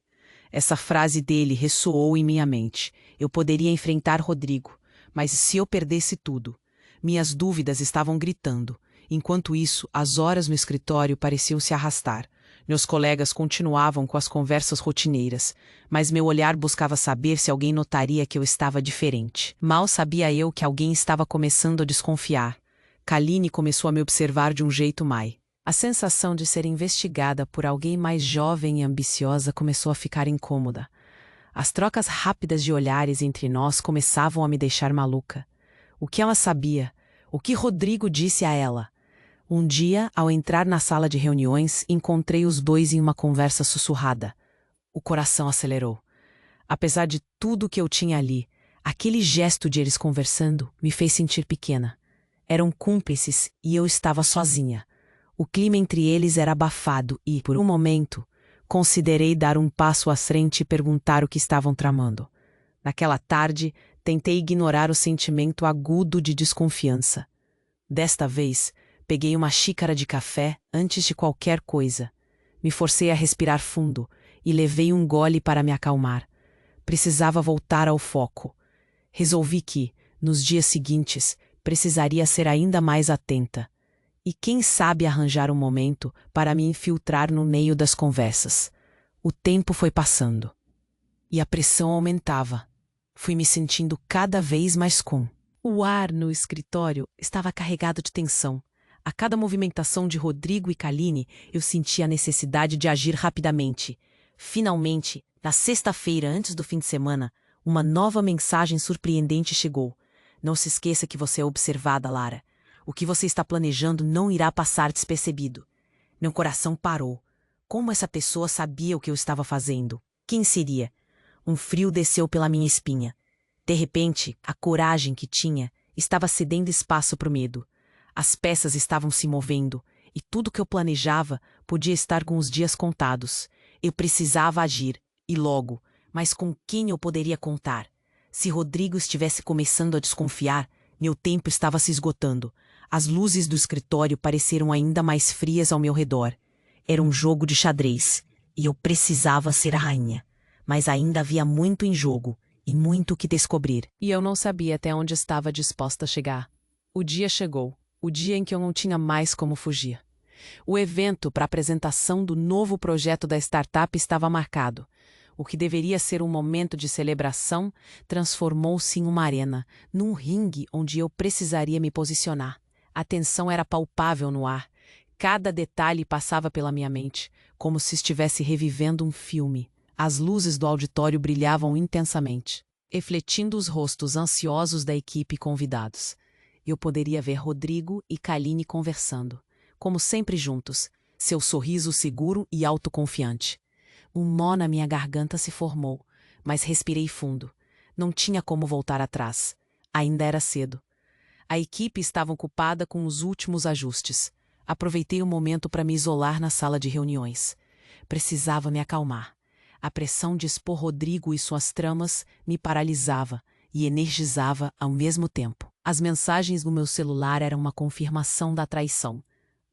Essa frase dele ressoou em minha mente. Eu poderia enfrentar Rodrigo, mas se eu perdesse tudo? Minhas dúvidas estavam gritando. Enquanto isso, as horas no escritório pareciam se arrastar. Meus colegas continuavam com as conversas rotineiras, mas meu olhar buscava saber se alguém notaria que eu estava diferente. Mal sabia eu que alguém estava começando a desconfiar. Kaline começou a me observar de um jeito mai. A sensação de ser investigada por alguém mais jovem e ambiciosa começou a ficar incômoda. As trocas rápidas de olhares entre nós começavam a me deixar maluca. O que ela sabia? O que Rodrigo disse a ela? Um dia, ao entrar na sala de reuniões, encontrei os dois em uma conversa sussurrada. O coração acelerou. Apesar de tudo que eu tinha ali, aquele gesto de eles conversando me fez sentir pequena. Eram cúmplices e eu estava sozinha. O clima entre eles era abafado e, por um momento, considerei dar um passo à frente e perguntar o que estavam tramando. Naquela tarde, tentei ignorar o sentimento agudo de desconfiança. Desta vez, peguei uma xícara de café antes de qualquer coisa. Me forcei a respirar fundo e levei um gole para me acalmar. Precisava voltar ao foco. Resolvi que, nos dias seguintes, precisaria ser ainda mais atenta. E quem sabe arranjar um momento para me infiltrar no meio das conversas. O tempo foi passando. E a pressão aumentava. Fui me sentindo cada vez mais com. O ar no escritório estava carregado de tensão. A cada movimentação de Rodrigo e Kaline, eu sentia a necessidade de agir rapidamente. Finalmente, na sexta-feira antes do fim de semana, uma nova mensagem surpreendente chegou. Não se esqueça que você é observada, Lara. O que você está planejando não irá passar despercebido. Meu coração parou. Como essa pessoa sabia o que eu estava fazendo? Quem seria? Um frio desceu pela minha espinha. De repente, a coragem que tinha estava cedendo espaço para o medo. As peças estavam se movendo, e tudo que eu planejava podia estar com os dias contados. Eu precisava agir, e logo, mas com quem eu poderia contar? Se Rodrigo estivesse começando a desconfiar, meu tempo estava se esgotando. As luzes do escritório pareceram ainda mais frias ao meu redor. Era um jogo de xadrez, e eu precisava ser a rainha. Mas ainda havia muito em jogo, e muito que descobrir. E eu não sabia até onde estava disposta a chegar. O dia chegou, o dia em que eu não tinha mais como fugir. O evento para a apresentação do novo projeto da startup estava marcado. O que deveria ser um momento de celebração transformou-se em uma arena, num ringue onde eu precisaria me posicionar. A tensão era palpável no ar. Cada detalhe passava pela minha mente, como se estivesse revivendo um filme. As luzes do auditório brilhavam intensamente, refletindo os rostos ansiosos da equipe e convidados. Eu poderia ver Rodrigo e Kaline conversando, como sempre juntos, seu sorriso seguro e autoconfiante. Um nó na minha garganta se formou, mas respirei fundo. Não tinha como voltar atrás. Ainda era cedo. A equipe estava ocupada com os últimos ajustes. Aproveitei o momento para me isolar na sala de reuniões. Precisava me acalmar. A pressão de expor Rodrigo e suas tramas me paralisava e energizava ao mesmo tempo. As mensagens no meu celular eram uma confirmação da traição.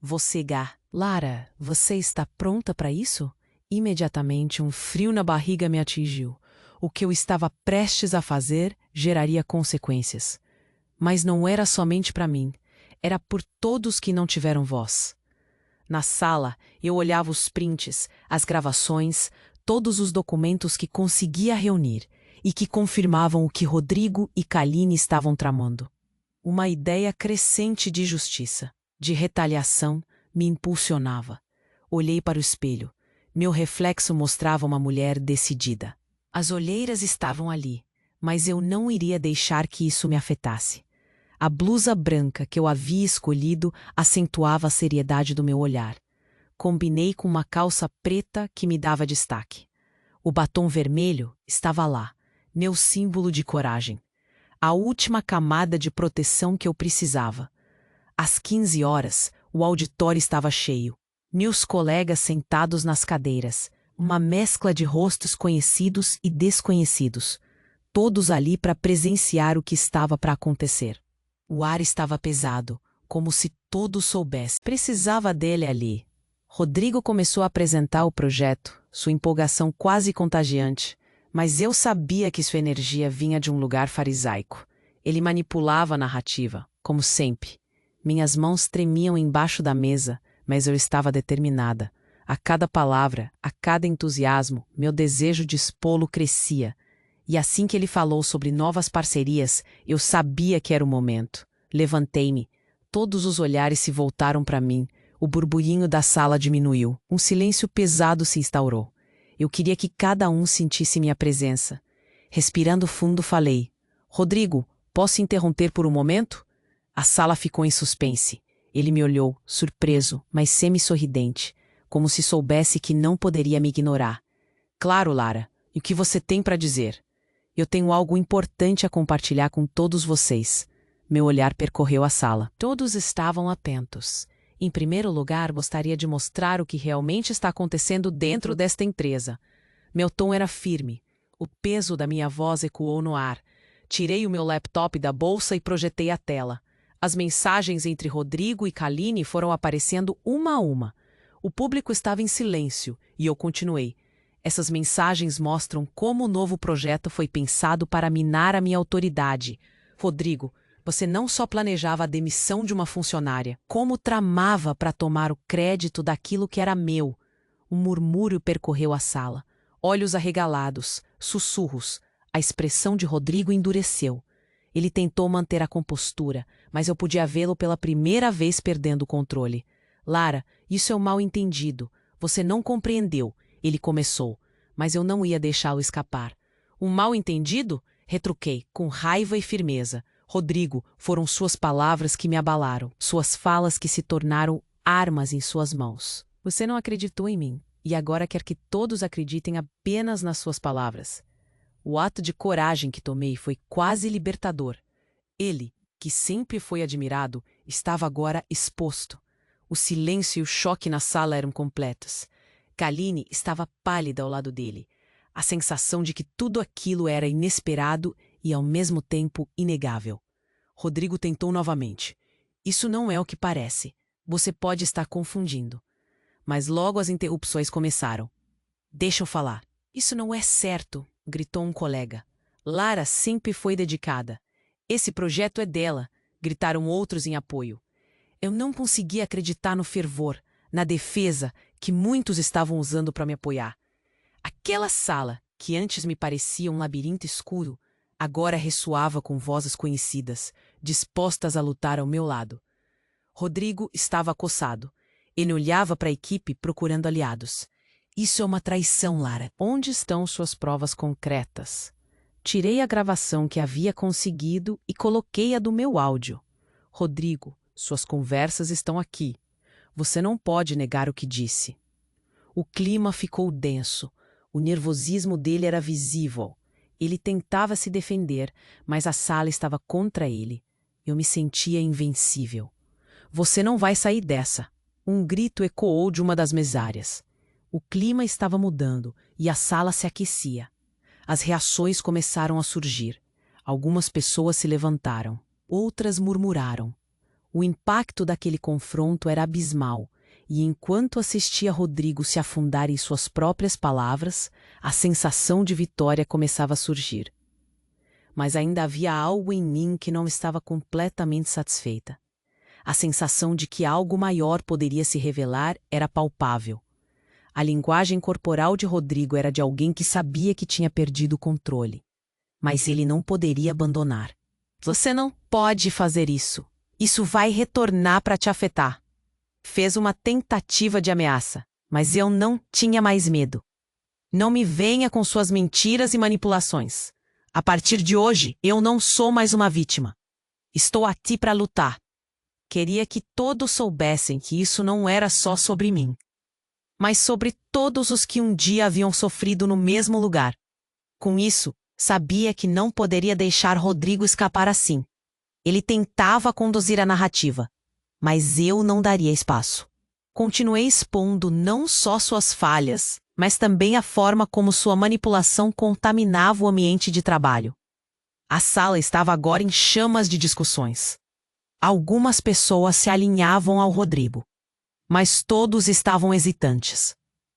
Vou cegar. Lara, você está pronta para isso? Imediatamente um frio na barriga me atingiu. O que eu estava prestes a fazer geraria consequências. Mas não era somente para mim. Era por todos que não tiveram voz. Na sala, eu olhava os prints, as gravações, todos os documentos que conseguia reunir e que confirmavam o que Rodrigo e Kaline estavam tramando. Uma ideia crescente de justiça, de retaliação, me impulsionava. Olhei para o espelho. Meu reflexo mostrava uma mulher decidida. As olheiras estavam ali, mas eu não iria deixar que isso me afetasse. A blusa branca que eu havia escolhido acentuava a seriedade do meu olhar. Combinei com uma calça preta que me dava destaque. O batom vermelho estava lá, meu símbolo de coragem. A última camada de proteção que eu precisava. Às 15 horas, o auditório estava cheio. Meus colegas sentados nas cadeiras, uma mescla de rostos conhecidos e desconhecidos, todos ali para presenciar o que estava para acontecer. O ar estava pesado, como se todos soubessem. Precisava dele ali. Rodrigo começou a apresentar o projeto, sua empolgação quase contagiante, mas eu sabia que sua energia vinha de um lugar farisaico. Ele manipulava a narrativa, como sempre. Minhas mãos tremiam embaixo da mesa, mas eu estava determinada. A cada palavra, a cada entusiasmo, meu desejo de expô-lo crescia. E assim que ele falou sobre novas parcerias, eu sabia que era o momento. Levantei-me. Todos os olhares se voltaram para mim. O burburinho da sala diminuiu. Um silêncio pesado se instaurou. Eu queria que cada um sentisse minha presença. Respirando fundo, falei: Rodrigo, posso interromper por um momento? A sala ficou em suspense. Ele me olhou, surpreso, mas semi-sorridente, como se soubesse que não poderia me ignorar. Claro, Lara. E o que você tem para dizer? Eu tenho algo importante a compartilhar com todos vocês. Meu olhar percorreu a sala. Todos estavam atentos. Em primeiro lugar, gostaria de mostrar o que realmente está acontecendo dentro desta empresa. Meu tom era firme. O peso da minha voz ecoou no ar. Tirei o meu laptop da bolsa e projetei a tela. As mensagens entre Rodrigo e Kaline foram aparecendo uma a uma. O público estava em silêncio e eu continuei. Essas mensagens mostram como o novo projeto foi pensado para minar a minha autoridade. Rodrigo, você não só planejava a demissão de uma funcionária, como tramava para tomar o crédito daquilo que era meu. Um murmúrio percorreu a sala. Olhos arregalados, sussurros. A expressão de Rodrigo endureceu. Ele tentou manter a compostura, mas eu podia vê-lo pela primeira vez perdendo o controle. Lara, isso é um mal-entendido. Você não compreendeu. Ele começou, mas eu não ia deixá-lo escapar. Um mal-entendido? Retruquei, com raiva e firmeza. Rodrigo, foram suas palavras que me abalaram, suas falas que se tornaram armas em suas mãos. Você não acreditou em mim, e agora quer que todos acreditem apenas nas suas palavras. O ato de coragem que tomei foi quase libertador. Ele, que sempre foi admirado, estava agora exposto. O silêncio e o choque na sala eram completos. Kaline estava pálida ao lado dele. A sensação de que tudo aquilo era inesperado e, ao mesmo tempo, inegável. Rodrigo tentou novamente. Isso não é o que parece. Você pode estar confundindo. Mas logo as interrupções começaram. Deixa eu falar. Isso não é certo, gritou um colega. Lara sempre foi dedicada. Esse projeto é dela, gritaram outros em apoio. Eu não conseguia acreditar no fervor, na defesa que muitos estavam usando para me apoiar. Aquela sala, que antes me parecia um labirinto escuro, agora ressoava com vozes conhecidas, dispostas a lutar ao meu lado. Rodrigo estava acossado. Ele olhava para a equipe procurando aliados. Isso é uma traição, Lara. Onde estão suas provas concretas? Tirei a gravação que havia conseguido e coloquei a do meu áudio. Rodrigo, suas conversas estão aqui. Você não pode negar o que disse. O clima ficou denso. O nervosismo dele era visível. Ele tentava se defender, mas a sala estava contra ele. Eu me sentia invencível. Você não vai sair dessa. Um grito ecoou de uma das mesárias. O clima estava mudando e a sala se aquecia. As reações começaram a surgir. Algumas pessoas se levantaram, outras murmuraram. O impacto daquele confronto era abismal, e enquanto assistia Rodrigo se afundar em suas próprias palavras, a sensação de vitória começava a surgir. Mas ainda havia algo em mim que não estava completamente satisfeita. A sensação de que algo maior poderia se revelar era palpável. A linguagem corporal de Rodrigo era de alguém que sabia que tinha perdido o controle. Mas ele não poderia abandonar. Você não pode fazer isso. Isso vai retornar para te afetar. Fez uma tentativa de ameaça, mas eu não tinha mais medo. Não me venha com suas mentiras e manipulações. A partir de hoje, eu não sou mais uma vítima. Estou aqui para lutar. Queria que todos soubessem que isso não era só sobre mim, mas sobre todos os que um dia haviam sofrido no mesmo lugar. Com isso, sabia que não poderia deixar Rodrigo escapar assim. Ele tentava conduzir a narrativa, mas eu não daria espaço. Continuei expondo não só suas falhas, mas também a forma como sua manipulação contaminava o ambiente de trabalho. A sala estava agora em chamas de discussões. Algumas pessoas se alinhavam ao Rodrigo, mas todos estavam hesitantes.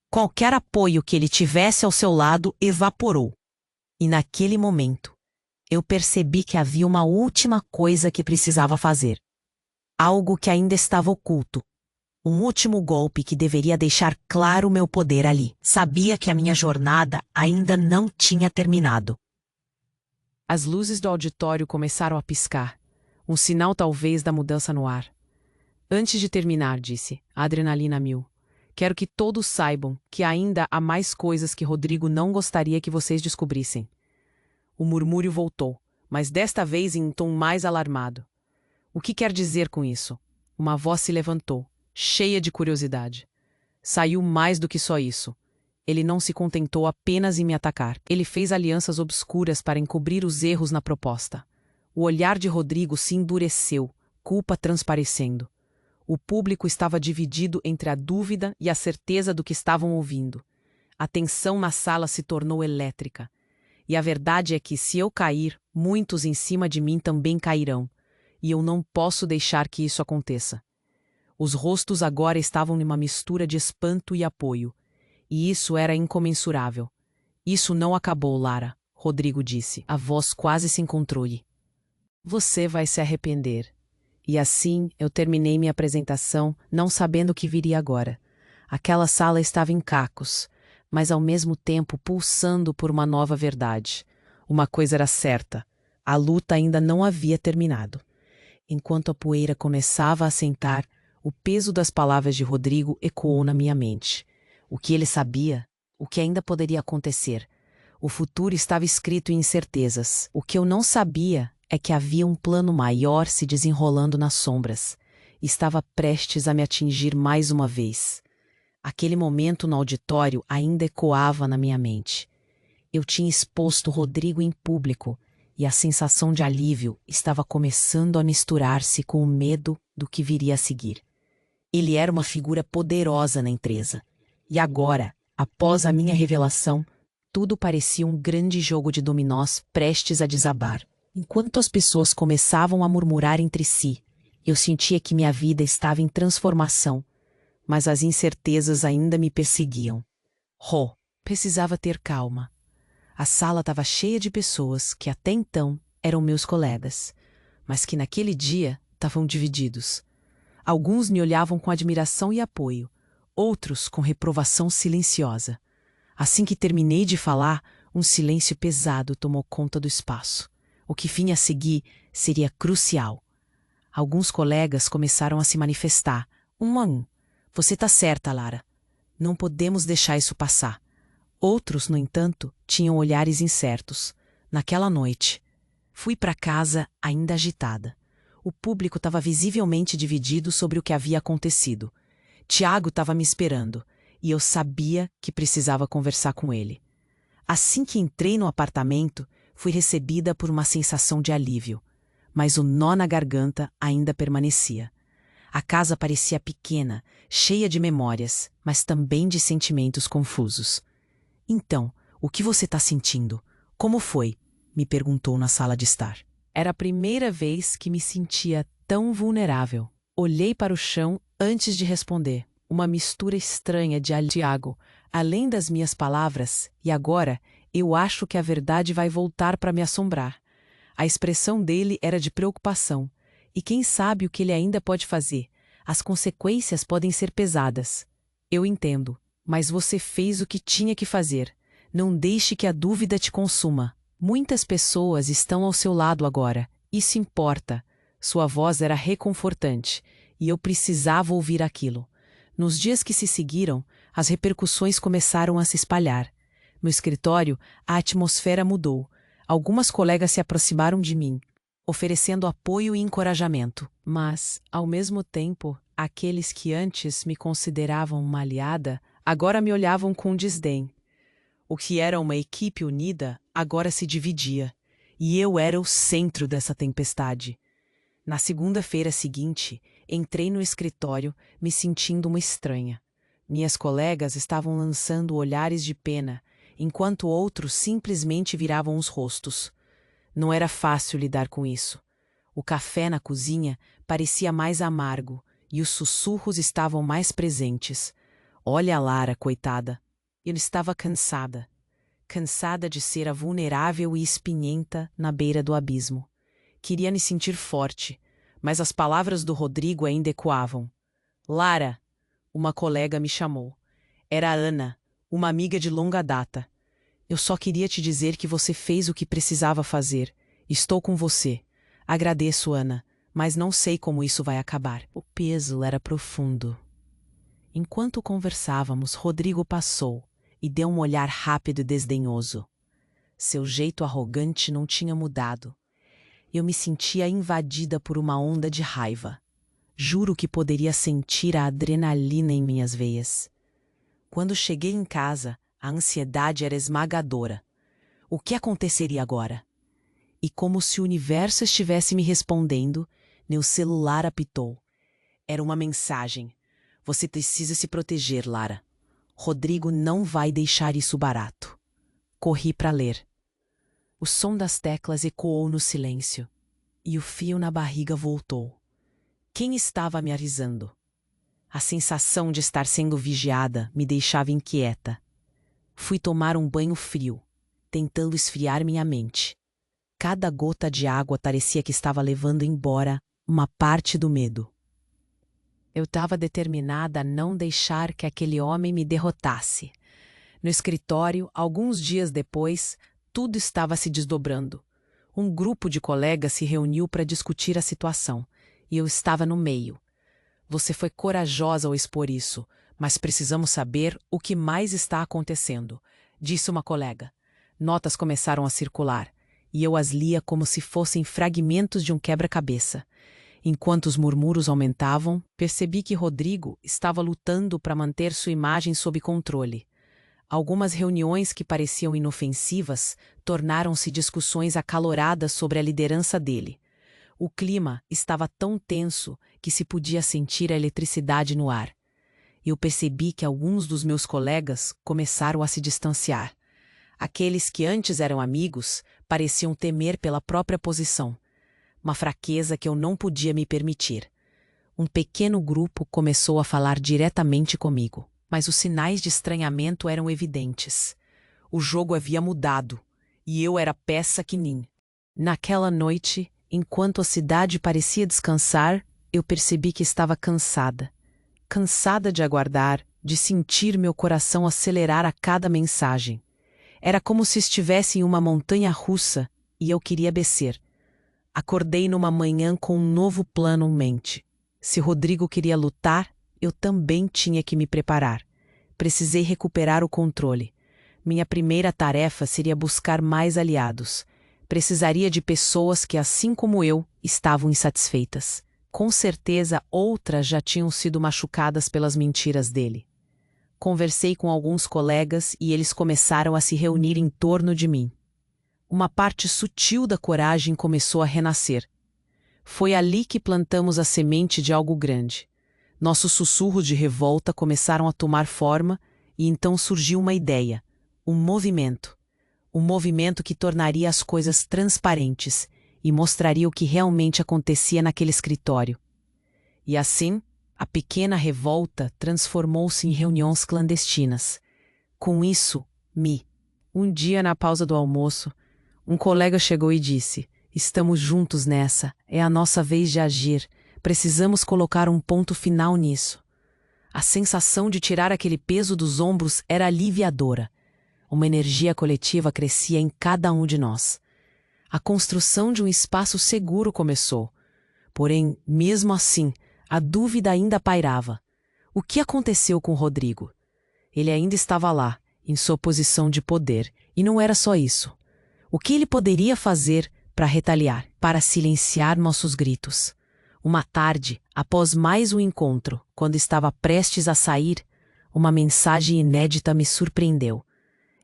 Qualquer apoio que ele tivesse ao seu lado evaporou. E naquele momento, eu percebi que havia uma última coisa que precisava fazer. Algo que ainda estava oculto. Um último golpe que deveria deixar claro meu poder ali. Sabia que a minha jornada ainda não tinha terminado. As luzes do auditório começaram a piscar. Um sinal talvez da mudança no ar. Antes de terminar, disse, a adrenalina a mil. Quero que todos saibam que ainda há mais coisas que Rodrigo não gostaria que vocês descobrissem. O murmúrio voltou, mas desta vez em um tom mais alarmado. O que quer dizer com isso? Uma voz se levantou, cheia de curiosidade. Saiu mais do que só isso. Ele não se contentou apenas em me atacar. Ele fez alianças obscuras para encobrir os erros na proposta. O olhar de Rodrigo se endureceu, culpa transparecendo. O público estava dividido entre a dúvida e a certeza do que estavam ouvindo. A tensão na sala se tornou elétrica. E a verdade é que, se eu cair, muitos em cima de mim também cairão. E eu não posso deixar que isso aconteça. Os rostos agora estavam numa mistura de espanto e apoio. E isso era incomensurável. Isso não acabou, Lara, Rodrigo disse, a voz quase sem controle. Você vai se arrepender. E assim eu terminei minha apresentação, não sabendo o que viria agora. Aquela sala estava em cacos, mas ao mesmo tempo pulsando por uma nova verdade. Uma coisa era certa, a luta ainda não havia terminado. Enquanto a poeira começava a assentar, o peso das palavras de Rodrigo ecoou na minha mente. O que ele sabia, o que ainda poderia acontecer. O futuro estava escrito em incertezas. O que eu não sabia é que havia um plano maior se desenrolando nas sombras. Estava prestes a me atingir mais uma vez. Aquele momento no auditório ainda ecoava na minha mente. Eu tinha exposto Rodrigo em público e a sensação de alívio estava começando a misturar-se com o medo do que viria a seguir. Ele era uma figura poderosa na empresa. E agora, após a minha revelação, tudo parecia um grande jogo de dominós prestes a desabar. Enquanto as pessoas começavam a murmurar entre si, eu sentia que minha vida estava em transformação, mas as incertezas ainda me perseguiam. Precisava ter calma. A sala estava cheia de pessoas que até então eram meus colegas, mas que naquele dia estavam divididos. Alguns me olhavam com admiração e apoio, outros com reprovação silenciosa. Assim que terminei de falar, um silêncio pesado tomou conta do espaço. O que vinha a seguir seria crucial. Alguns colegas começaram a se manifestar, um a um. Você está certa, Lara. Não podemos deixar isso passar. Outros, no entanto, tinham olhares incertos. Naquela noite, fui para casa ainda agitada. O público estava visivelmente dividido sobre o que havia acontecido. Tiago estava me esperando, e eu sabia que precisava conversar com ele. Assim que entrei no apartamento, fui recebida por uma sensação de alívio, mas o nó na garganta ainda permanecia. A casa parecia pequena, cheia de memórias, mas também de sentimentos confusos. Então, o que você está sentindo? Como foi? Me perguntou na sala de estar. Era a primeira vez que me sentia tão vulnerável. Olhei para o chão antes de responder. Uma mistura estranha de Tiago, além das minhas palavras, e agora eu acho que a verdade vai voltar para me assombrar. A expressão dele era de preocupação. E quem sabe o que ele ainda pode fazer? As consequências podem ser pesadas. Eu entendo, mas você fez o que tinha que fazer. Não deixe que a dúvida te consuma. Muitas pessoas estão ao seu lado agora. Isso importa. Sua voz era reconfortante, e eu precisava ouvir aquilo. Nos dias que se seguiram, as repercussões começaram a se espalhar. No escritório, a atmosfera mudou. Algumas colegas se aproximaram de mim, oferecendo apoio e encorajamento. Mas, ao mesmo tempo, aqueles que antes me consideravam uma aliada, agora me olhavam com desdém. O que era uma equipe unida, agora se dividia, e eu era o centro dessa tempestade. Na segunda-feira seguinte, entrei no escritório, me sentindo uma estranha. Minhas colegas estavam lançando olhares de pena, enquanto outros simplesmente viravam os rostos. Não era fácil lidar com isso. O café na cozinha parecia mais amargo e os sussurros estavam mais presentes. Olha a Lara, coitada. Eu estava cansada. Cansada de ser a vulnerável e espinhenta na beira do abismo. Queria me sentir forte, mas as palavras do Rodrigo ainda ecoavam. Lara, uma colega me chamou. Era a Ana, uma amiga de longa data. Eu só queria te dizer que você fez o que precisava fazer. Estou com você. Agradeço, Ana, mas não sei como isso vai acabar. O peso era profundo. Enquanto conversávamos, Rodrigo passou e deu um olhar rápido e desdenhoso. Seu jeito arrogante não tinha mudado. Eu me sentia invadida por uma onda de raiva. Juro que poderia sentir a adrenalina em minhas veias. Quando cheguei em casa, a ansiedade era esmagadora. O que aconteceria agora? E como se o universo estivesse me respondendo, meu celular apitou. Era uma mensagem. Você precisa se proteger, Lara. Rodrigo não vai deixar isso barato. Corri para ler. O som das teclas ecoou no silêncio, e o fio na barriga voltou. Quem estava me avisando? A sensação de estar sendo vigiada me deixava inquieta. Fui tomar um banho frio, tentando esfriar minha mente. Cada gota de água parecia que estava levando embora uma parte do medo. Eu estava determinada a não deixar que aquele homem me derrotasse. No escritório, alguns dias depois, tudo estava se desdobrando. Um grupo de colegas se reuniu para discutir a situação, e eu estava no meio. Você foi corajosa ao expor isso, mas precisamos saber o que mais está acontecendo, disse uma colega. Notas começaram a circular, e eu as lia como se fossem fragmentos de um quebra-cabeça. Enquanto os murmúrios aumentavam, percebi que Rodrigo estava lutando para manter sua imagem sob controle. Algumas reuniões que pareciam inofensivas tornaram-se discussões acaloradas sobre a liderança dele. O clima estava tão tenso que se podia sentir a eletricidade no ar. Eu percebi que alguns dos meus colegas começaram a se distanciar. Aqueles que antes eram amigos pareciam temer pela própria posição. Uma fraqueza que eu não podia me permitir. Um pequeno grupo começou a falar diretamente comigo, mas os sinais de estranhamento eram evidentes. O jogo havia mudado, e eu era peça que nem. Naquela noite, enquanto a cidade parecia descansar, eu percebi que estava cansada. Cansada de aguardar, de sentir meu coração acelerar a cada mensagem. Era como se estivesse em uma montanha russa e eu queria descer. Acordei numa manhã com um novo plano em mente. Se Rodrigo queria lutar, eu também tinha que me preparar. Precisei recuperar o controle. Minha primeira tarefa seria buscar mais aliados. Precisaria de pessoas que, assim como eu, estavam insatisfeitas. Com certeza, outras já tinham sido machucadas pelas mentiras dele. conversei com alguns colegas e eles começaram a se reunir em torno de mim. Uma parte sutil da coragem começou a renascer. Foi ali que plantamos a semente de algo grande. Nossos sussurros de revolta começaram a tomar forma e então surgiu uma ideia, um movimento. Um movimento que tornaria as coisas transparentes e mostraria o que realmente acontecia naquele escritório. E assim, a pequena revolta transformou-se em reuniões clandestinas. Com isso, um dia na pausa do almoço, um colega chegou e disse: "Estamos juntos nessa, é a nossa vez de agir, precisamos colocar um ponto final nisso." A sensação de tirar aquele peso dos ombros era aliviadora. Uma energia coletiva crescia em cada um de nós. A construção de um espaço seguro começou. Porém, mesmo assim, a dúvida ainda pairava. O que aconteceu com Rodrigo? Ele ainda estava lá, em sua posição de poder, e não era só isso. O que ele poderia fazer para retaliar, para silenciar nossos gritos? Uma tarde, após mais um encontro, quando estava prestes a sair, uma mensagem inédita me surpreendeu.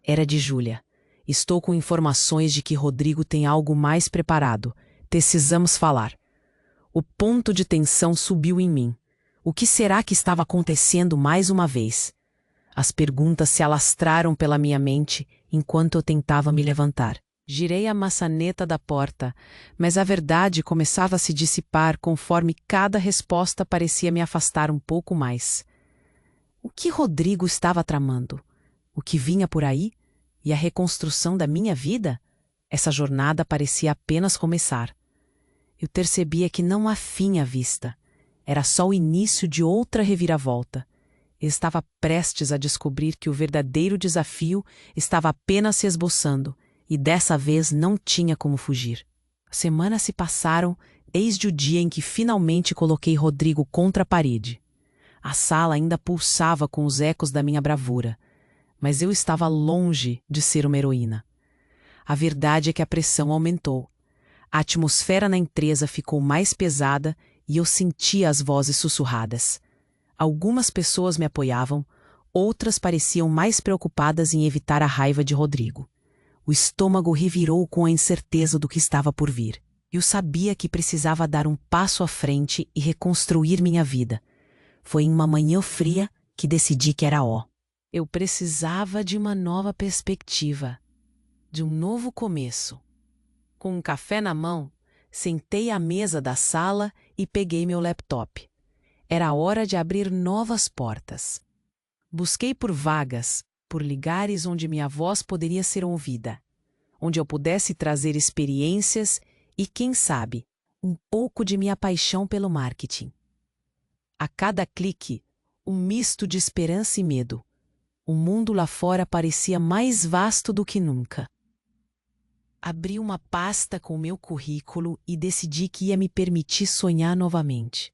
Era de Júlia. "Estou com informações de que Rodrigo tem algo mais preparado. Precisamos falar." O ponto de tensão subiu em mim. O que será que estava acontecendo mais uma vez? As perguntas se alastraram pela minha mente enquanto eu tentava me levantar. Girei a maçaneta da porta, mas a verdade começava a se dissipar conforme cada resposta parecia me afastar um pouco mais. O que Rodrigo estava tramando? O que vinha por aí? E a reconstrução da minha vida? Essa jornada parecia apenas começar. Eu percebia que não há fim à vista. Era só o início de outra reviravolta. Eu estava prestes a descobrir que o verdadeiro desafio estava apenas se esboçando, e dessa vez não tinha como fugir. Semanas se passaram desde o dia em que finalmente coloquei Rodrigo contra a parede. A sala ainda pulsava com os ecos da minha bravura, mas eu estava longe de ser uma heroína. A verdade é que a pressão aumentou. A atmosfera na empresa ficou mais pesada e eu sentia as vozes sussurradas. Algumas pessoas me apoiavam, outras pareciam mais preocupadas em evitar a raiva de Rodrigo. O estômago revirou com a incerteza do que estava por vir. Eu sabia que precisava dar um passo à frente e reconstruir minha vida. Foi em uma manhã fria que decidi que era ó. Eu precisava de uma nova perspectiva, de um novo começo. Com um café na mão, sentei à mesa da sala e peguei meu laptop. Era hora de abrir novas portas. Busquei por vagas, por lugares onde minha voz poderia ser ouvida, onde eu pudesse trazer experiências e, quem sabe, um pouco de minha paixão pelo marketing. A cada clique, um misto de esperança e medo. O mundo lá fora parecia mais vasto do que nunca. Abri uma pasta com meu currículo e decidi que ia me permitir sonhar novamente.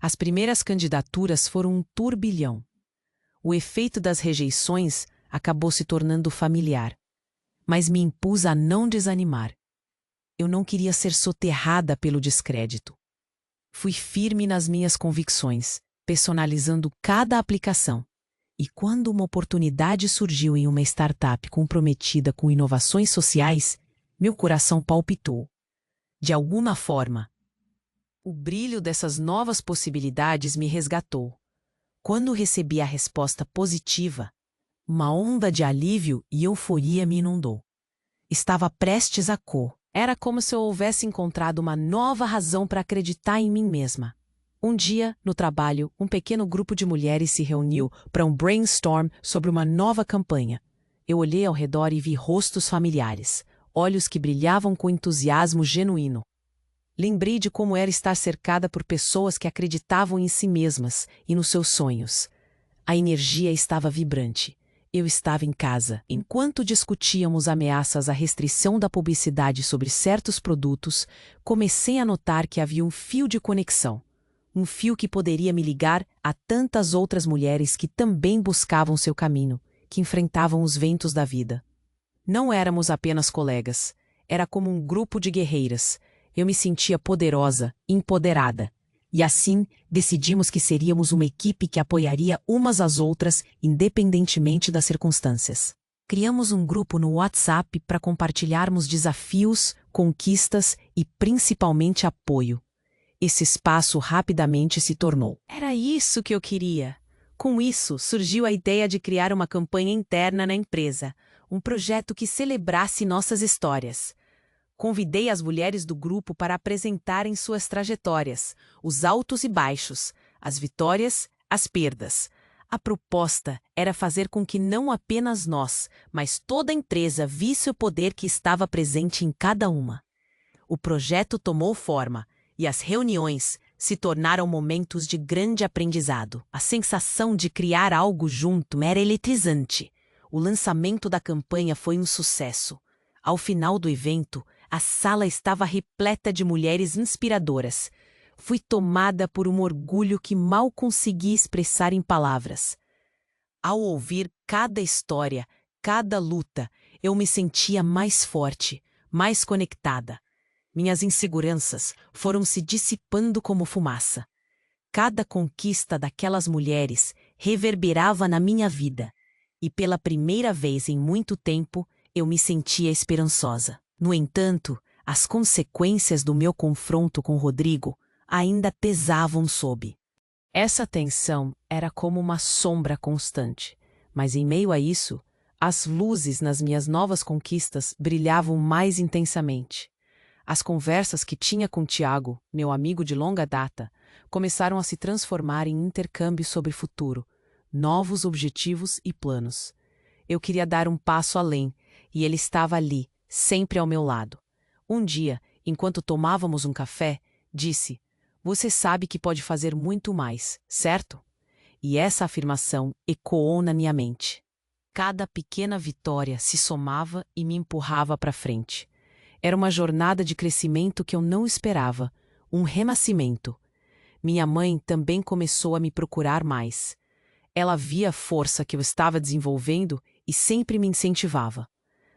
As primeiras candidaturas foram um turbilhão. O efeito das rejeições acabou se tornando familiar, mas me impus a não desanimar. Eu não queria ser soterrada pelo descrédito. Fui firme nas minhas convicções, personalizando cada aplicação. E quando uma oportunidade surgiu em uma startup comprometida com inovações sociais, meu coração palpitou. De alguma forma, o brilho dessas novas possibilidades me resgatou. Quando recebi a resposta positiva, uma onda de alívio e euforia me inundou. Estava prestes a Era como se eu houvesse encontrado uma nova razão para acreditar em mim mesma. Um dia, no trabalho, um pequeno grupo de mulheres se reuniu para um brainstorm sobre uma nova campanha. Eu olhei ao redor e vi rostos familiares, olhos que brilhavam com entusiasmo genuíno. Lembrei de como era estar cercada por pessoas que acreditavam em si mesmas e nos seus sonhos. A energia estava vibrante. Eu estava em casa. Enquanto discutíamos ameaças à restrição da publicidade sobre certos produtos, comecei a notar que havia um fio de conexão. Um fio que poderia me ligar a tantas outras mulheres que também buscavam seu caminho, que enfrentavam os ventos da vida. Não éramos apenas colegas. Era como um grupo de guerreiras. Eu me sentia poderosa, empoderada. E assim, decidimos que seríamos uma equipe que apoiaria umas às outras, independentemente das circunstâncias. Criamos um grupo no WhatsApp para compartilharmos desafios, conquistas e principalmente apoio. Esse espaço rapidamente se tornou. Era isso que eu queria. Com isso, surgiu a ideia de criar uma campanha interna na empresa, um projeto que celebrasse nossas histórias. Convidei as mulheres do grupo para apresentarem suas trajetórias, os altos e baixos, as vitórias, as perdas. A proposta era fazer com que não apenas nós, mas toda a empresa visse o poder que estava presente em cada uma. O projeto tomou forma e as reuniões se tornaram momentos de grande aprendizado. A sensação de criar algo junto era eletrizante. O lançamento da campanha foi um sucesso. Ao final do evento, a sala estava repleta de mulheres inspiradoras. Fui tomada por um orgulho que mal consegui expressar em palavras. Ao ouvir cada história, cada luta, eu me sentia mais forte, mais conectada. Minhas inseguranças foram se dissipando como fumaça. Cada conquista daquelas mulheres reverberava na minha vida, e pela primeira vez em muito tempo eu me sentia esperançosa. No entanto, as consequências do meu confronto com Rodrigo ainda pesavam sob. Essa tensão era como uma sombra constante, mas em meio a isso, as luzes nas minhas novas conquistas brilhavam mais intensamente. As conversas que tinha com Tiago, meu amigo de longa data, começaram a se transformar em intercâmbio sobre futuro, novos objetivos e planos. Eu queria dar um passo além, e ele estava ali, sempre ao meu lado. Um dia, enquanto tomávamos um café, disse: "Você sabe que pode fazer muito mais, certo?" E essa afirmação ecoou na minha mente. Cada pequena vitória se somava e me empurrava para frente. Era uma jornada de crescimento que eu não esperava, um renascimento. Minha mãe também começou a me procurar mais. Ela via a força que eu estava desenvolvendo e sempre me incentivava.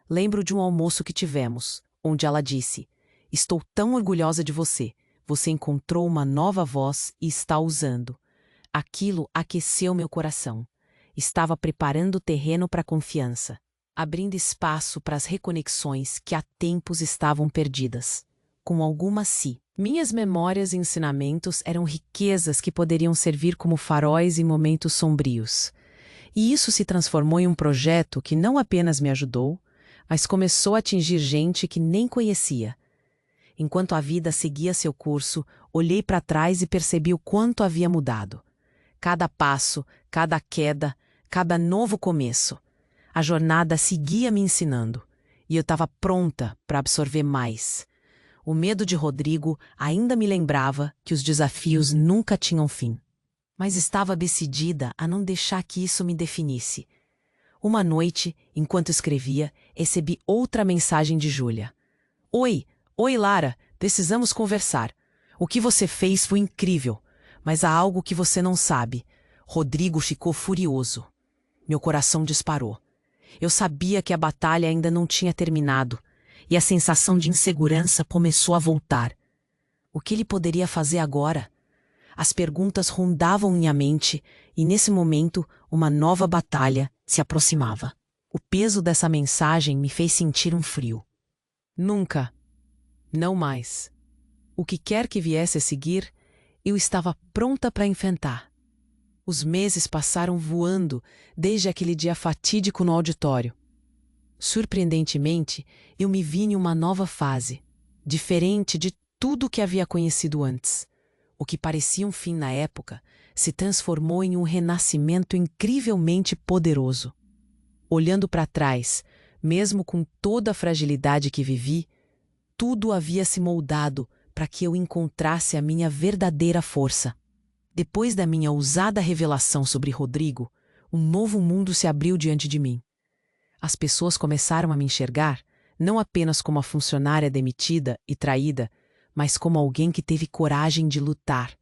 Lembro de um almoço que tivemos, onde ela disse: "Estou tão orgulhosa de você. Você encontrou uma nova voz e está usando." Aquilo aqueceu meu coração. Estava preparando o terreno para a confiança, abrindo espaço para as reconexões que há tempos estavam perdidas. Com algumas minhas memórias e ensinamentos eram riquezas que poderiam servir como faróis em momentos sombrios. E isso se transformou em um projeto que não apenas me ajudou, mas começou a atingir gente que nem conhecia. Enquanto a vida seguia seu curso, olhei para trás e percebi o quanto havia mudado. Cada passo, cada queda, cada novo começo. A jornada seguia me ensinando, e eu estava pronta para absorver mais. O medo de Rodrigo ainda me lembrava que os desafios nunca tinham fim. Mas estava decidida a não deixar que isso me definisse. Uma noite, enquanto escrevia, recebi outra mensagem de Júlia. Oi, Lara, precisamos conversar. O que você fez foi incrível, mas há algo que você não sabe. Rodrigo ficou furioso. Meu coração disparou. Eu sabia que a batalha ainda não tinha terminado, e a sensação de insegurança começou a voltar. O que ele poderia fazer agora? As perguntas rondavam minha mente, e nesse momento, uma nova batalha se aproximava. O peso dessa mensagem me fez sentir um frio. Nunca. Não mais. O que quer que viesse a seguir, eu estava pronta para enfrentar. Os meses passaram voando desde aquele dia fatídico no auditório. Surpreendentemente, eu me vi em uma nova fase, diferente de tudo o que havia conhecido antes. O que parecia um fim na época se transformou em um renascimento incrivelmente poderoso. Olhando para trás, mesmo com toda a fragilidade que vivi, tudo havia se moldado para que eu encontrasse a minha verdadeira força. Depois da minha ousada revelação sobre Rodrigo, um novo mundo se abriu diante de mim. As pessoas começaram a me enxergar, não apenas como a funcionária demitida e traída, mas como alguém que teve coragem de lutar.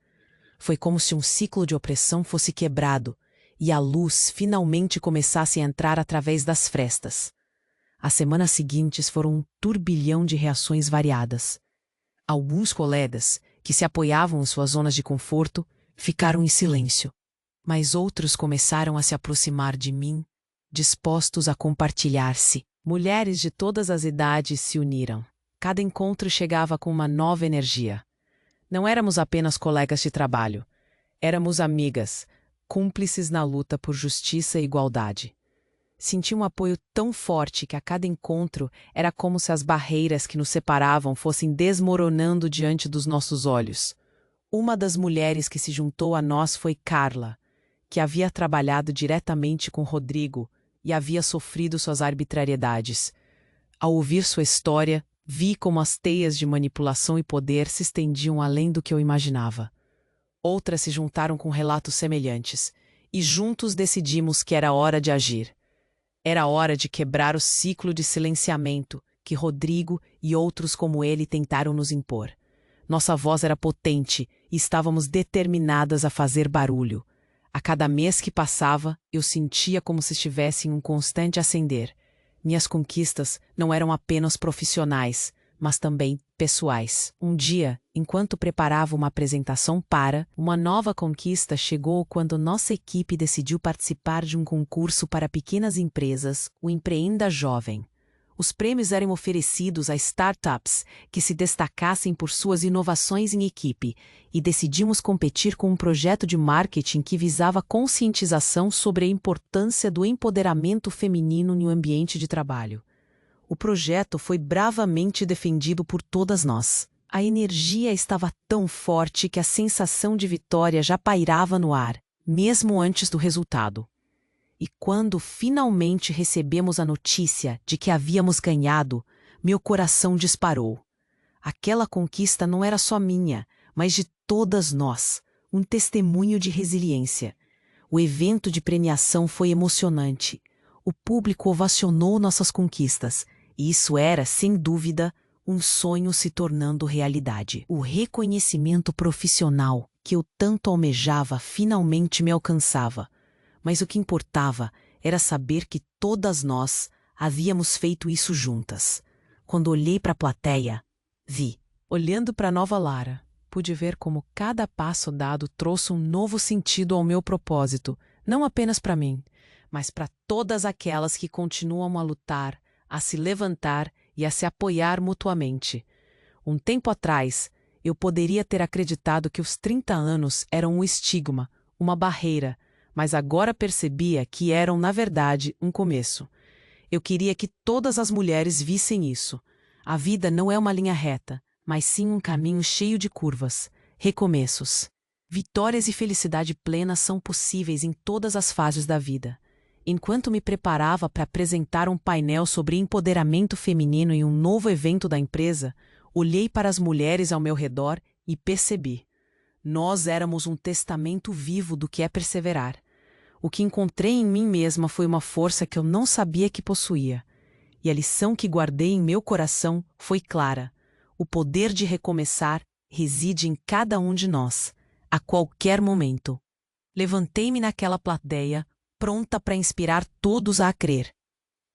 Foi como se um ciclo de opressão fosse quebrado e a luz finalmente começasse a entrar através das frestas. As semanas seguintes foram um turbilhão de reações variadas. Alguns colegas, que se apoiavam em suas zonas de conforto, ficaram em silêncio. Mas outros começaram a se aproximar de mim, dispostos a compartilhar-se. Mulheres de todas as idades se uniram. Cada encontro chegava com uma nova energia. Não éramos apenas colegas de trabalho. Éramos amigas, cúmplices na luta por justiça e igualdade. Senti um apoio tão forte que a cada encontro era como se as barreiras que nos separavam fossem desmoronando diante dos nossos olhos. Uma das mulheres que se juntou a nós foi Carla, que havia trabalhado diretamente com Rodrigo e havia sofrido suas arbitrariedades. Ao ouvir sua história, vi como as teias de manipulação e poder se estendiam além do que eu imaginava. Outras se juntaram com relatos semelhantes, e juntos decidimos que era hora de agir. Era hora de quebrar o ciclo de silenciamento que Rodrigo e outros como ele tentaram nos impor. Nossa voz era potente e estávamos determinadas a fazer barulho. A cada mês que passava, eu sentia como se estivesse em um constante ascender. Minhas conquistas não eram apenas profissionais, mas também pessoais. Um dia, enquanto preparava uma apresentação uma nova conquista chegou quando nossa equipe decidiu participar de um concurso para pequenas empresas, o Empreenda Jovem. Os prêmios eram oferecidos a startups que se destacassem por suas inovações em equipe, e decidimos competir com um projeto de marketing que visava conscientização sobre a importância do empoderamento feminino no ambiente de trabalho. O projeto foi bravamente defendido por todas nós. A energia estava tão forte que a sensação de vitória já pairava no ar, mesmo antes do resultado. E quando finalmente recebemos a notícia de que havíamos ganhado, meu coração disparou. Aquela conquista não era só minha, mas de todas nós, um testemunho de resiliência. O evento de premiação foi emocionante. O público ovacionou nossas conquistas, e isso era, sem dúvida, um sonho se tornando realidade. O reconhecimento profissional que eu tanto almejava finalmente me alcançava. Mas o que importava era saber que todas nós havíamos feito isso juntas. Quando olhei para a plateia, vi. Olhando para a nova Lara, pude ver como cada passo dado trouxe um novo sentido ao meu propósito, não apenas para mim, mas para todas aquelas que continuam a lutar, a se levantar e a se apoiar mutuamente. Um tempo atrás, eu poderia ter acreditado que os 30 anos eram um estigma, uma barreira, mas agora percebia que eram, na verdade, um começo. Eu queria que todas as mulheres vissem isso. A vida não é uma linha reta, mas sim um caminho cheio de curvas, recomeços. Vitórias e felicidade plena são possíveis em todas as fases da vida. Enquanto me preparava para apresentar um painel sobre empoderamento feminino em um novo evento da empresa, olhei para as mulheres ao meu redor e percebi. Nós éramos um testamento vivo do que é perseverar. O que encontrei em mim mesma foi uma força que eu não sabia que possuía. E a lição que guardei em meu coração foi clara. O poder de recomeçar reside em cada um de nós, a qualquer momento. Levantei-me naquela plateia, pronta para inspirar todos a crer.